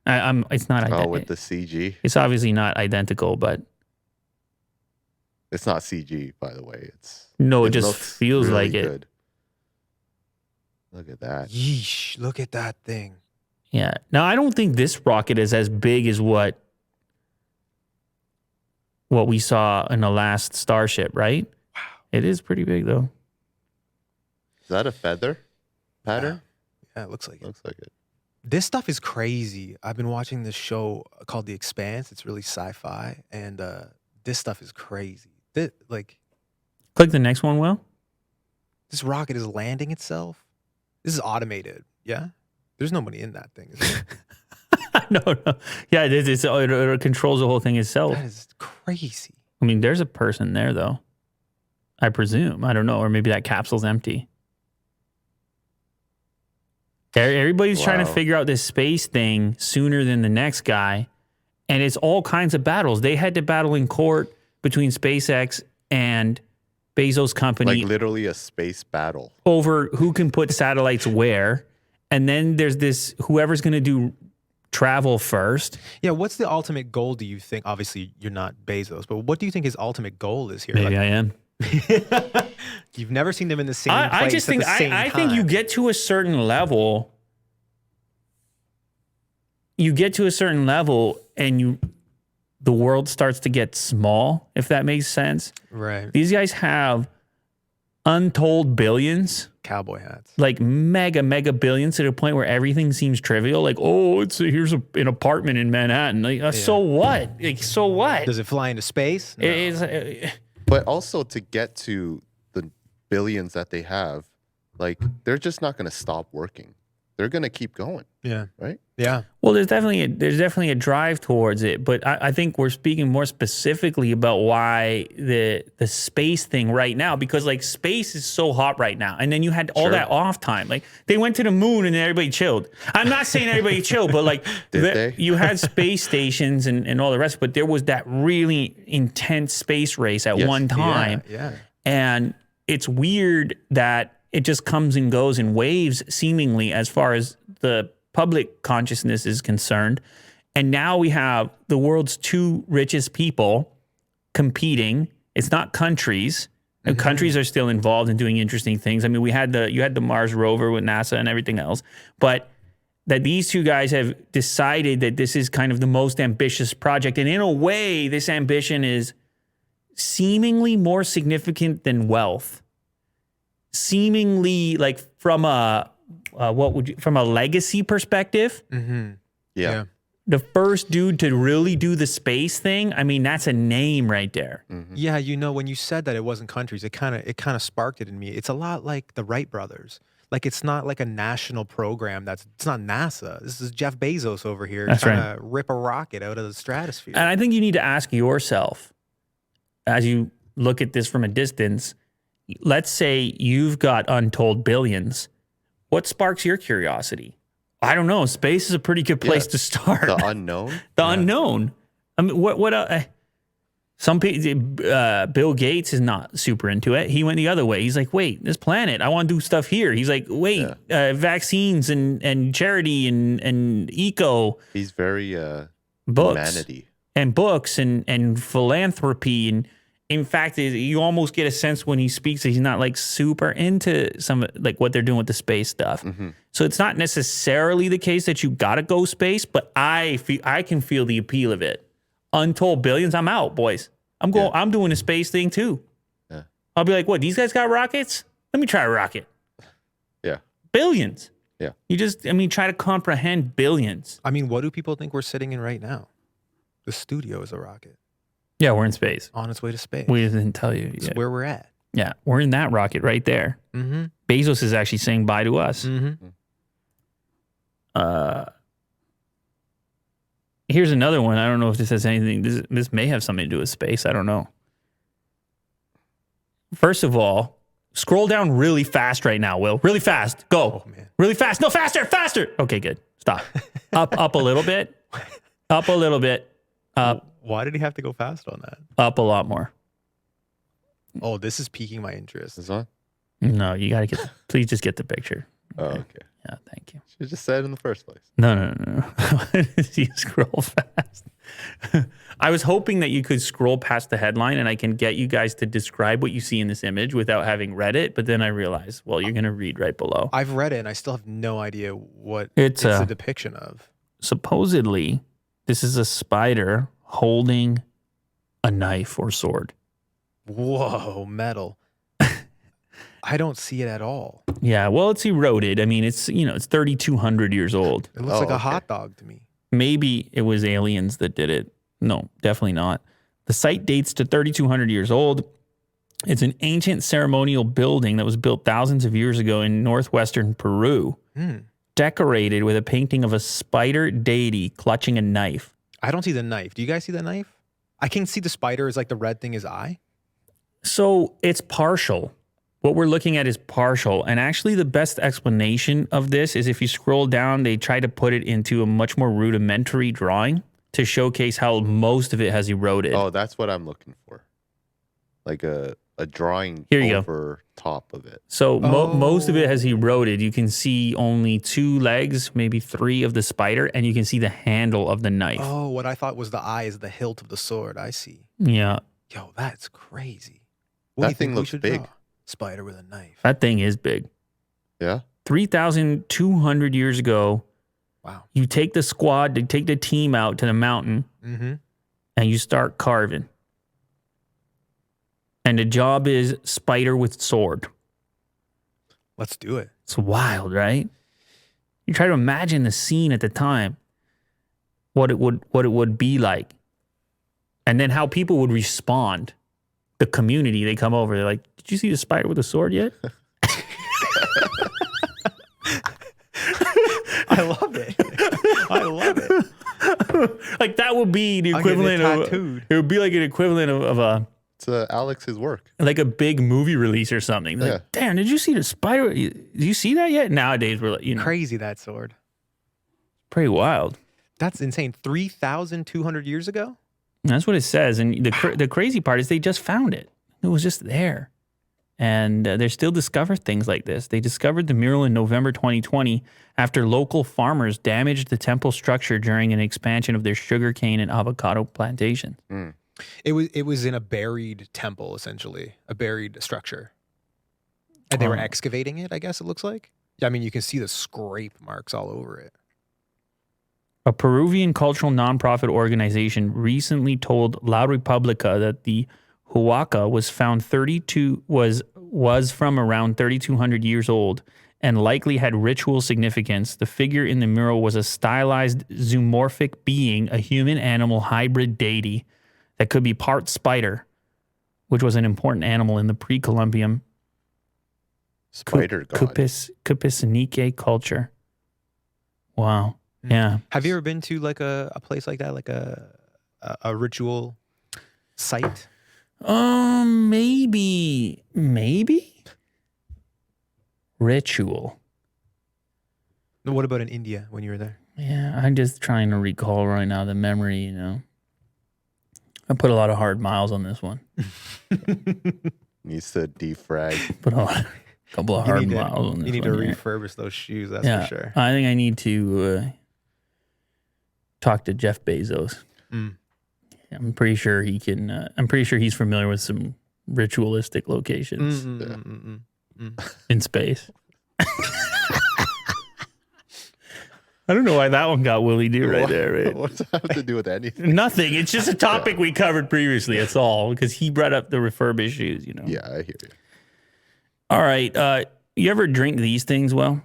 It's not identical. Oh, with the CG. It's obviously not identical, but It's not CG, by the way. it just looks feels really like it. good. Look at that. Yeesh, look at that thing. Yeah. Now, I don't think this rocket is as big as what we saw in the last Starship, right? Wow. It is pretty big, though. Is that a feather pattern? Yeah, it looks like it. Looks like it. This stuff is crazy. I've been watching this show called The Expanse. It's really sci-fi, and this stuff is crazy. Click the next one, Will. This rocket is landing itself. This is automated. Yeah, there's nobody in that thing. Is there? No. Yeah, it controls the whole thing itself. That is crazy. I mean, there's a person there, though. I presume. I don't know. Or maybe that capsule's empty. Everybody's trying to figure out this space thing sooner than the next guy. And it's all kinds of battles. They had to battle in court between SpaceX and Bezos' company. Like literally a space battle. Over who can put satellites where. And then there's this, whoever's going to do travel first. Yeah, what's the ultimate goal, do you think? Obviously, you're not Bezos, but what do you think his ultimate goal is here? Maybe I am. You've never seen them in the same place I just think, at the same I time. think you get to a certain level. And the world starts to get small, if that makes sense. Right. These guys have untold billions, Cowboy hats. like mega billions, to the point where everything seems trivial. Like, oh, here's an apartment in Manhattan. Like, so what? Like, so what? Does it fly into space? No. But also to get to the billions that they have, like they're just not going to stop working. They're going to keep going. Yeah. Right? Yeah. Well, there's definitely a drive towards it, but I think we're speaking more specifically about why the space thing right now, because like space is so hot right now, and then you had all that off time. Like they went to the moon and everybody chilled. I'm not saying everybody chilled, but like you had space stations and all the rest, but there was that really intense space race at one time. Yeah. And it's weird that it just comes and goes in waves, seemingly, as far as the public consciousness is concerned. And now we have the world's two richest people competing. It's not countries. Mm-hmm. Countries are still involved in doing interesting things. I mean, you had the Mars rover with NASA and everything else, but that these two guys have decided that this is kind of the most ambitious project. And in a way, this ambition is seemingly more significant than wealth. Seemingly, like from a legacy perspective. Mm-hmm. Yeah. The first dude to really do the space thing, I mean, that's a name right there. Mm-hmm. Yeah, when you said that it wasn't countries, it kind of sparked it in me. It's a lot like the Wright brothers. Like it's not like a national program. It's not NASA. This is Jeff Bezos over here trying to rip a rocket out of the stratosphere. And I think you need to ask yourself, as you look at this from a distance, let's say you've got untold billions. What sparks your curiosity? I don't know. Space is a pretty good place to start. The unknown. Unknown. I mean, some people, Bill Gates is not super into it. He went the other way. He's like, wait, this planet, I want to do stuff here. He's like, wait, vaccines and charity and eco. He's very books humanity and books and philanthropy. And in fact, you almost get a sense when he speaks that he's not like super into some like what they're doing with the space stuff. Mm-hmm. So it's not necessarily the case that you got to go space, but I can feel the appeal of it. Untold billions, I'm out, boys. I'm doing a space thing too. Yeah. I'll be like, what? These guys got rockets? Let me try a rocket. Yeah. Billions. Yeah. Try to comprehend billions. I mean, what do people think we're sitting in right now? The studio is a rocket. Yeah, we're in space. On its way to space. We didn't tell you. It's where we're at. Yeah, we're in that rocket right there. Mm-hmm. Bezos is actually saying bye to us. Mm-hmm. Here's another one. I don't know if this has anything. This may have something to do with space. I don't know. First of all, scroll down really fast right now, Will. Really fast. Go. Oh, man. Really fast. No, faster. Okay, good. Stop. Up a little bit. Up a little bit. Up. Why did he have to go fast on that? Up a lot more. Oh, this is piquing my interest. This one? No, you got to please just get the picture. Oh, okay. Yeah, thank you. Should just said it in the first place. No. You scroll fast. I was hoping that you could scroll past the headline and I can get you guys to describe what you see in this image without having read it. But then I realized, well, you're going to read right below. I've read it and I still have no idea what It's a depiction of. Supposedly, this is a spider holding a knife or sword. Whoa, metal. I don't see it at all. Yeah, well, it's eroded. I mean, it's 3,200 years old. It looks like a hot dog to me. Maybe it was aliens that did it. No, definitely not. The site dates to 3,200 years old. It's an ancient ceremonial building that was built thousands of years ago in northwestern Peru, decorated with a painting of a spider deity clutching a knife. I don't see the knife. Do you guys see the knife? I can see the spider as like the red thing is eye. So it's partial. What we're looking at is partial. And actually the best explanation of this is if you scroll down, they try to put it into a much more rudimentary drawing to showcase how most of it has eroded. Oh, that's what I'm looking for. Like a drawing Here you over top of it. So most of it has eroded. You can see only 2 legs, maybe 3 of the spider, and you can see the handle of the knife. Oh, what I thought was the eye is the hilt of the sword. I see. Yeah. Yo, that's crazy. What do you That thing think we looks should big. draw? Spider with a knife. That thing is big. Yeah. 3,200 years ago, Wow. you take the squad, they take the team out to the mountain, Mm-hmm. and you start carving. And the job is spider with sword. Let's do it. It's wild, right? You try to imagine the scene at the time, what it would be like, and then how people would respond. The community, they come over, they're like, "Did you see the spider with a sword yet?" I love it. I love it. Like that would be the I'll get it equivalent of tattooed. it would be like an equivalent of a It's Alex's work. like a big movie release or something. Like, Yeah. damn, did you see the spider? Did you see that yet? Nowadays, we're like, Crazy, that sword. pretty wild. That's insane. 3,200 years ago? That's what it says. And the crazy part is they just found it. It was just there. And they still discover things like this. They discovered the mural in November 2020 after local farmers damaged the temple structure during an expansion of their sugarcane and avocado plantation. It was in a buried temple, essentially, a buried structure. And they were excavating it, I guess it looks like. Yeah, I mean, you can see the scrape marks all over it. A Peruvian cultural nonprofit organization recently told La Repubblica that the Huaca was found was from around 3,200 years old and likely had ritual significance. The figure in the mural was a stylized zoomorphic being, a human-animal hybrid deity that could be part spider, which was an important animal in the pre-Columbian Spider god. Cupisnique culture. Wow. Yeah. Have you ever been to like a place like that, like a ritual site? Maybe ritual. What about in India when you were there? Yeah, I'm just trying to recall right now the memory, I put a lot of hard miles on this one. Needs to defrag. Put a couple of hard miles on this one. You need to here. refurbish those shoes, that's Yeah, for sure. I think I need to talk to Jeff Bezos. I'm pretty sure he can. I'm pretty sure he's familiar with some ritualistic locations in space. I don't know why that one got Willie Do right there. Right? What's that have to do with anything? Nothing. It's just a topic we covered previously. That's all. Because he brought up the refurbished shoes. Yeah, I hear you. All right. You ever drink these things? Well,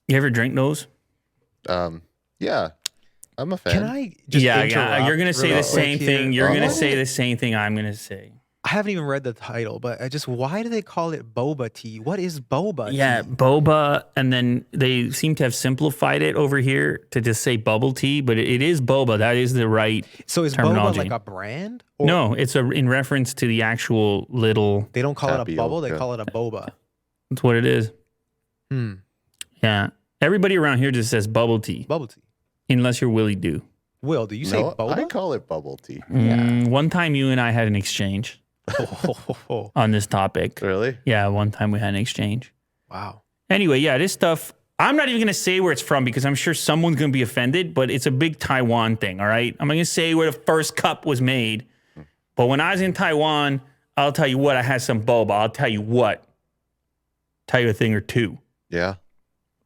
you ever drink those? Yeah, I'm a fan. Can I just interrupt you're gonna say real the same quick thing. here? You're gonna say the same thing I'm gonna say. I haven't even read the title, but why do they call it boba tea? What is boba Yeah, tea? boba, and then they seem to have simplified it over here to just say bubble tea, but it is boba. That is the right So is boba terminology. like a brand? Or No, it's in reference to the actual little. They don't call it a bubble, they Tapioca. call it a boba. That's what it is. Hmm. Yeah, everybody around here just says bubble tea, Bubble tea. unless you're Willie Do. Will, do you say No, boba? I call it bubble tea. Yeah. One time you and I had an exchange. Oh, on this topic. Really? Yeah, one time we had an exchange. wow. Anyway, yeah, this stuff, I'm not even going to say where it's from because I'm sure someone's going to be offended, but it's a big Taiwan thing, all right? I'm not going to say where the first cup was made, but when I was in Taiwan, I'll tell you what, I had some boba. I'll tell you what. Tell you a thing or two. Yeah.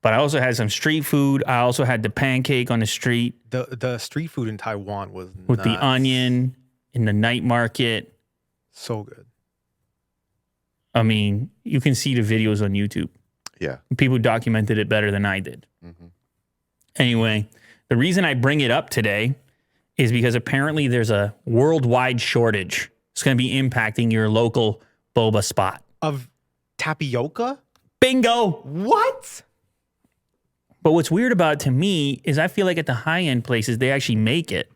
But I also had some street food. I also had the pancake on the street The street food in Taiwan was with the nuts. onion in the night market. So good. I mean, you can see the videos on YouTube. Yeah. People documented it better than I did. Mm-hmm. Anyway, the reason I bring it up today is because apparently there's a worldwide shortage. It's going to be impacting your local boba spot. Of tapioca? Bingo! What? But what's weird about it to me is I feel like at the high-end places, they actually make it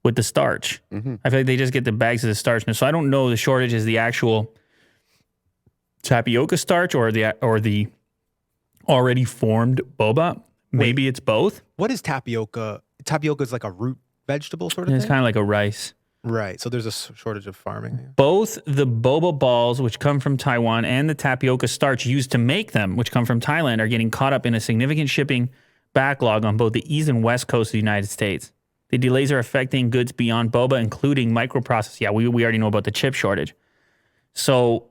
with the starch. Mm-hmm. I feel like they just get the bags of the starch. So I don't know the shortage is the actual tapioca starch or the already formed boba. Maybe it's both. What is tapioca? Tapioca is like a root vegetable sort of It's thing? kind of like a rice. Right. So there's a shortage of farming. Both the boba balls, which come from Taiwan, and the tapioca starch used to make them, which come from Thailand, are getting caught up in a significant shipping backlog on both the east and west coast of the United States. The delays are affecting goods beyond boba, including microprocessors. Yeah, we already know about the chip shortage. So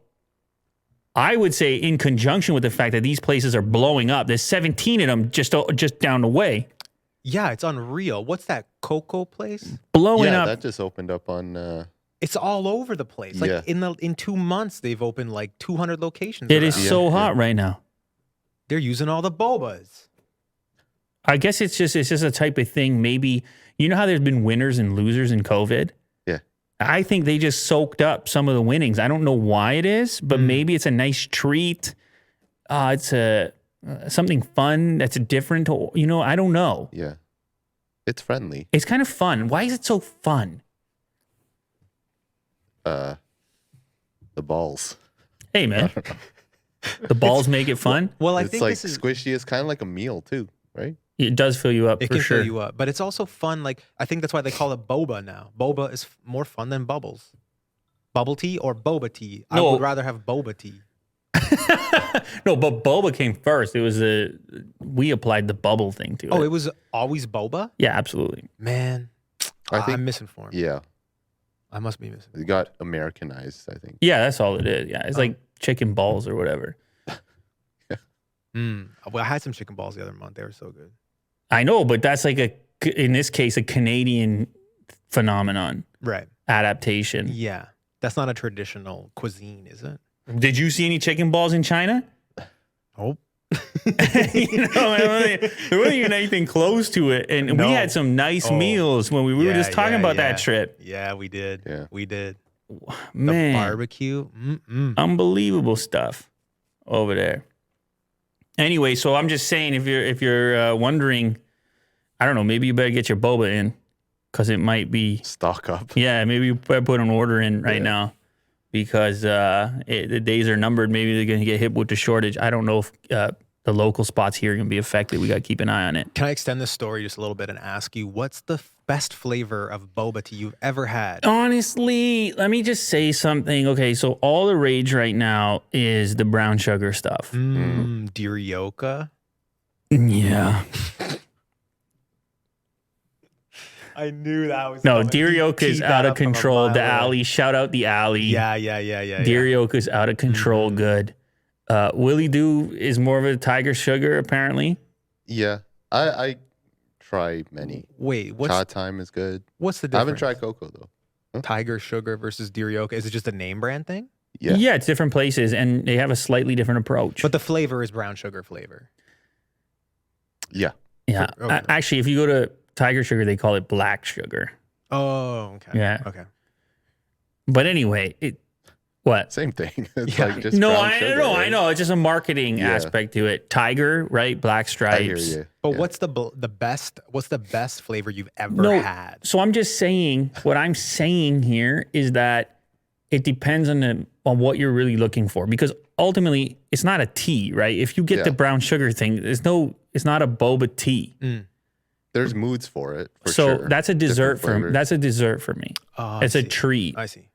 I would say in conjunction with the fact that these places are blowing up, there's 17 of them just down the way. Yeah, it's unreal. What's that cocoa place? Blowing Yeah, up. that just opened up on. It's all over the place. Like Yeah. in 2 months, they've opened like 200 locations. It is around. so Yeah, hot right now. They're using all the bobas. I guess it's just a type of thing. Maybe, you know how there's been winners and losers in COVID? Yeah. I think they just soaked up some of the winnings. I don't know why it is, but maybe it's a nice treat. It's something fun that's different. I don't know. Yeah. It's friendly. It's kind of fun. Why is it so fun? The balls. Hey, man. The balls make it fun. Well, I It's think like this is squishy. It's kind of like a meal too, right? It does fill you up it for can sure. fill you up, but it's also fun. Like I think that's why they call it boba now. Boba is more fun than bubbles. Bubble tea or boba tea? I No. would rather have boba tea. No, but boba came first. It was we applied the bubble thing to it. Oh, it was always boba? Yeah, absolutely. Man, I think. I'm misinformed. Yeah. I must be misinformed. It got Americanized, I think. Yeah, that's all it is. Yeah, it's like chicken balls or whatever. Well, I had some chicken balls the other month. They were so good. I know, but that's like in this case, a Canadian phenomenon, Right. adaptation. Yeah. That's not a traditional cuisine, is it? Did you see any chicken balls in China? Oh. There wasn't even anything close to it. And we No. had some nice meals when we were just talking about that trip. Yeah, we did. Yeah. We did. Man, The barbecue. unbelievable stuff over there. Anyway, so I'm just saying, if you're wondering, I don't know, maybe you better get your boba in because it might be. Stock up. Yeah, maybe you better put an order in right now because the days are numbered. Maybe they're going to get hit with the shortage. I don't know if the local spots here are going to be affected. We got to keep an eye on it. Can I extend this story just a little bit and ask you, what's the best flavor of boba tea you've ever had? Honestly, let me just say something. Okay, so all the rage right now is the brown sugar stuff. Dirioka. Yeah. I knew that was No, Dirioka is out of control. The alley, shout out the alley. Yeah. Dirioka is out of control. Good. Willie Doo is more of a tiger sugar, apparently. Yeah. I try many. Wait, Cha time is good. what's the I difference? haven't tried cocoa though. Tiger sugar versus Dirioka. Is it just a name brand thing? Yeah. It's different places, and they have a slightly different approach. But the flavor is brown sugar flavor. Yeah. yeah, okay. actually, if you go to tiger sugar, they call it black sugar. Oh, okay. Yeah. Okay. But anyway, what? Same thing. It's Yeah. like just No, brown I sugar, know, right? I know. It's just a marketing Yeah. aspect to it. Tiger, right? Black stripes. I hear you. But Yeah. what's the best? What's the best flavor you've ever had? So I'm just saying, what I'm saying here is that it depends on what you're really looking for, because ultimately it's not a tea, right? If you get the Yeah. brown sugar thing, it's not a boba tea. There's moods for it. For So sure. that's a dessert Different flavors. that's a dessert for me. Oh, It's I a see. treat. I see.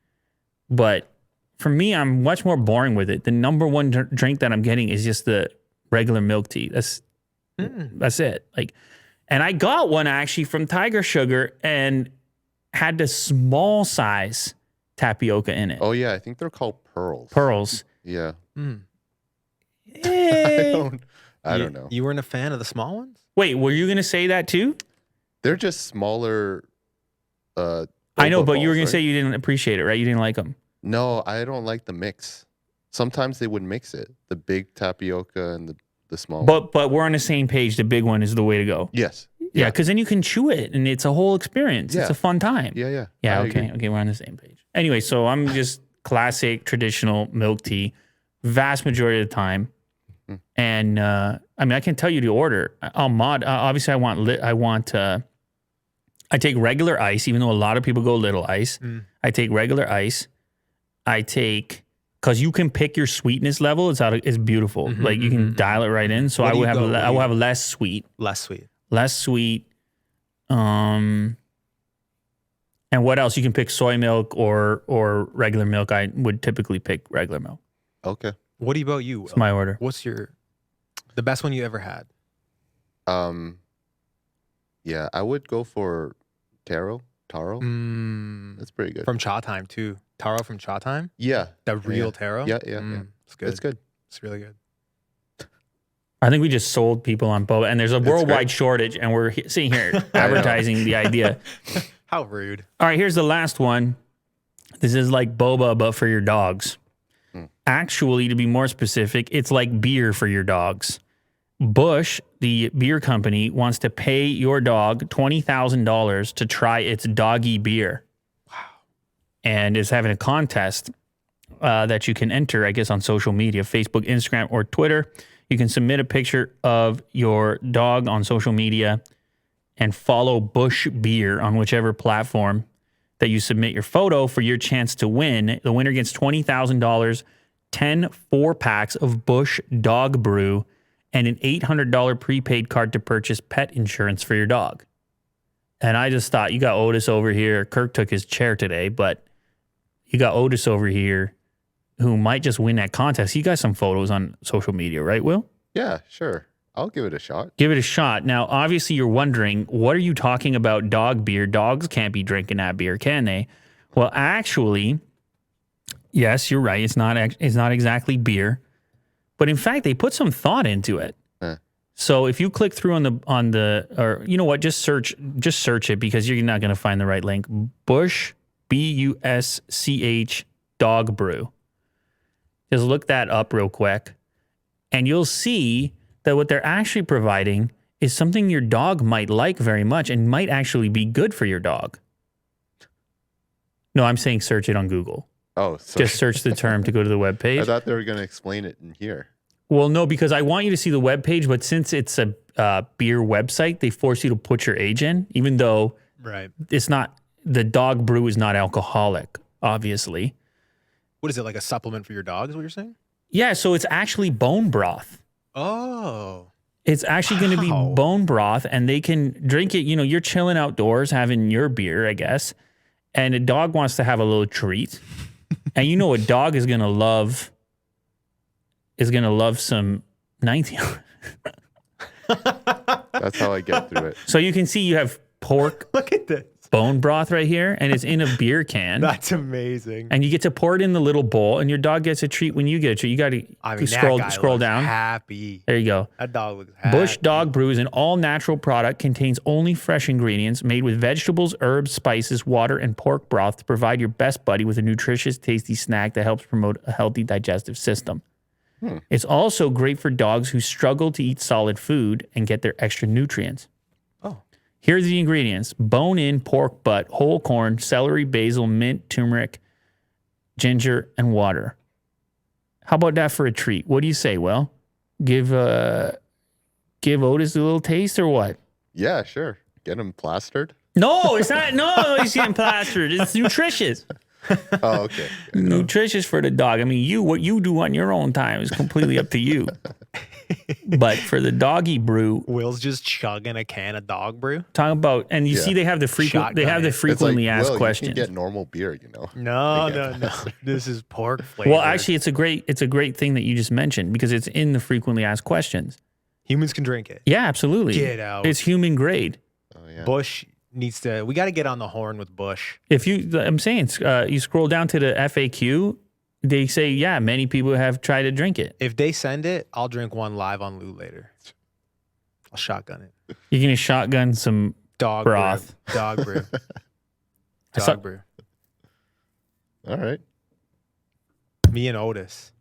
But for me, I'm much more boring with it. The number one drink that I'm getting is just the regular milk tea. That's it. Like, and I got one actually from Tiger Sugar and had the small size tapioca in it. Oh yeah, I think they're called pearls. Pearls. Yeah. Eh. I don't know. You weren't a fan of the small ones? Wait, were you gonna say that too? They're just smaller. I know, boba but you were balls, gonna right? say you didn't appreciate it, right? You didn't like them. No, I don't like the mix. Sometimes they would mix it, the big tapioca and the small one. But we're on the same page. The big one is the way to go. Yes. Yeah, because then you can chew it, and it's a whole experience. It's Yeah. a fun time. Yeah. Yeah. I Okay. agree. Okay. We're on the same page. Anyway, so I'm just classic traditional milk tea, vast majority of the time. And I mean, I can tell you the order. I'll mod. Obviously, I take regular ice, even though a lot of people go little ice. I take regular ice. I take, because you can pick your sweetness level. It's beautiful. Like you can dial it right in. So What I do will you have go? I will have less sweet. Less sweet. Less sweet. And what else? You can pick soy milk or regular milk. I would typically pick regular milk. Okay. What about you? It's my order. What's the best one you ever had? Yeah, I would go for taro. That's pretty good. From Cha Time too. Taro from Cha Time? Yeah. The real taro? Yeah. It's good. It's good. It's really good. I think we just sold people on boba, and there's a worldwide great. shortage, and we're sitting here advertising the idea. How rude. All right, here's the last one. This is like boba, but for your dogs. Actually, to be more specific, it's like beer for your dogs. Busch, the beer company, wants to pay your dog $20,000 to try its doggy beer. Wow. And is having a contest that you can enter, I guess, on social media, Facebook, Instagram, or Twitter. You can submit a picture of your dog on social media and follow Busch Beer on whichever platform that you submit your photo for your chance to win. The winner gets $20,000, 10 4-packs of Busch dog brew, and an $800 prepaid card to purchase pet insurance for your dog. And I just thought, you got Otis over here. Kirk took his chair today, but you got Otis over here who might just win that contest. You got some photos on social media, right, Will? Yeah, sure. I'll give it a shot. Give it a shot. Now, obviously, you're wondering, what are you talking about dog beer? Dogs can't be drinking that beer, can they? Well, actually, yes, you're right. It's not exactly beer. But in fact, they put some thought into it. So if you click through on the or you know what, just search it, because you're not going to find the right link. Busch, Busch dog brew. Just look that up real quick, and you'll see that what they're actually providing is something your dog might like very much and might actually be good for your dog. No, I'm saying search it on Google. Oh, sorry. Just search the term to go to the webpage. I thought they were going to explain it in here. Well, no, because I want you to see the webpage, but since it's a beer website, they force you to put your age in, even though it's not, the dog brew is not alcoholic, obviously. What is it, like a supplement for your dog is what you're saying? Yeah, so it's actually bone broth. Oh. It's actually going to be bone broth, and they can drink it. You know, you're chilling outdoors having your beer, I guess, and a dog wants to have a little treat. And you know a dog is going to love some 19. That's how I get through it. So you can see you have pork Look at this. bone broth right here, and it's in a beer can. That's amazing. And you get to pour it in the little bowl, and your dog gets a treat when you get a treat. You got to scroll down. Happy. There you go. That dog looks happy. Busch Dog Brew is an all-natural product, contains only fresh ingredients, made with vegetables, herbs, spices, water, and pork broth to provide your best buddy with a nutritious, tasty snack that helps promote a healthy digestive system. It's also great for dogs who struggle to eat solid food and get their extra nutrients. Oh. Here's the ingredients: bone-in pork butt, whole corn, celery, basil, mint, turmeric, ginger, and water. How about that for a treat? What do you say? Well, give Otis a little taste or what? Yeah, sure. Get him plastered. No, it's not. No, he's getting plastered. It's nutritious. Oh, okay. Nutritious for the dog. I mean, what you do on your own time is completely up to you. But for the doggy brew, Will's just chugging a can of dog brew. talk about, and you Yeah. see they have the Shotgun it. frequently asked Will, questions. You can get normal beer, you know. No. This is pork flavor. Well, actually, it's a great thing that you just mentioned because it's in the frequently asked questions. humans can drink it. Yeah, absolutely. Get out. It's human grade. Oh yeah. Busch needs to. We got to get on the horn with Busch. If I'm saying, you scroll down to the FAQ, they say, yeah, many people have tried to drink it. If they send it, I'll drink one live on Lou later. I'll shotgun it. You're gonna shotgun some Dog broth. brew. Dog brew. I saw- Dog brew. All right. Me and Otis.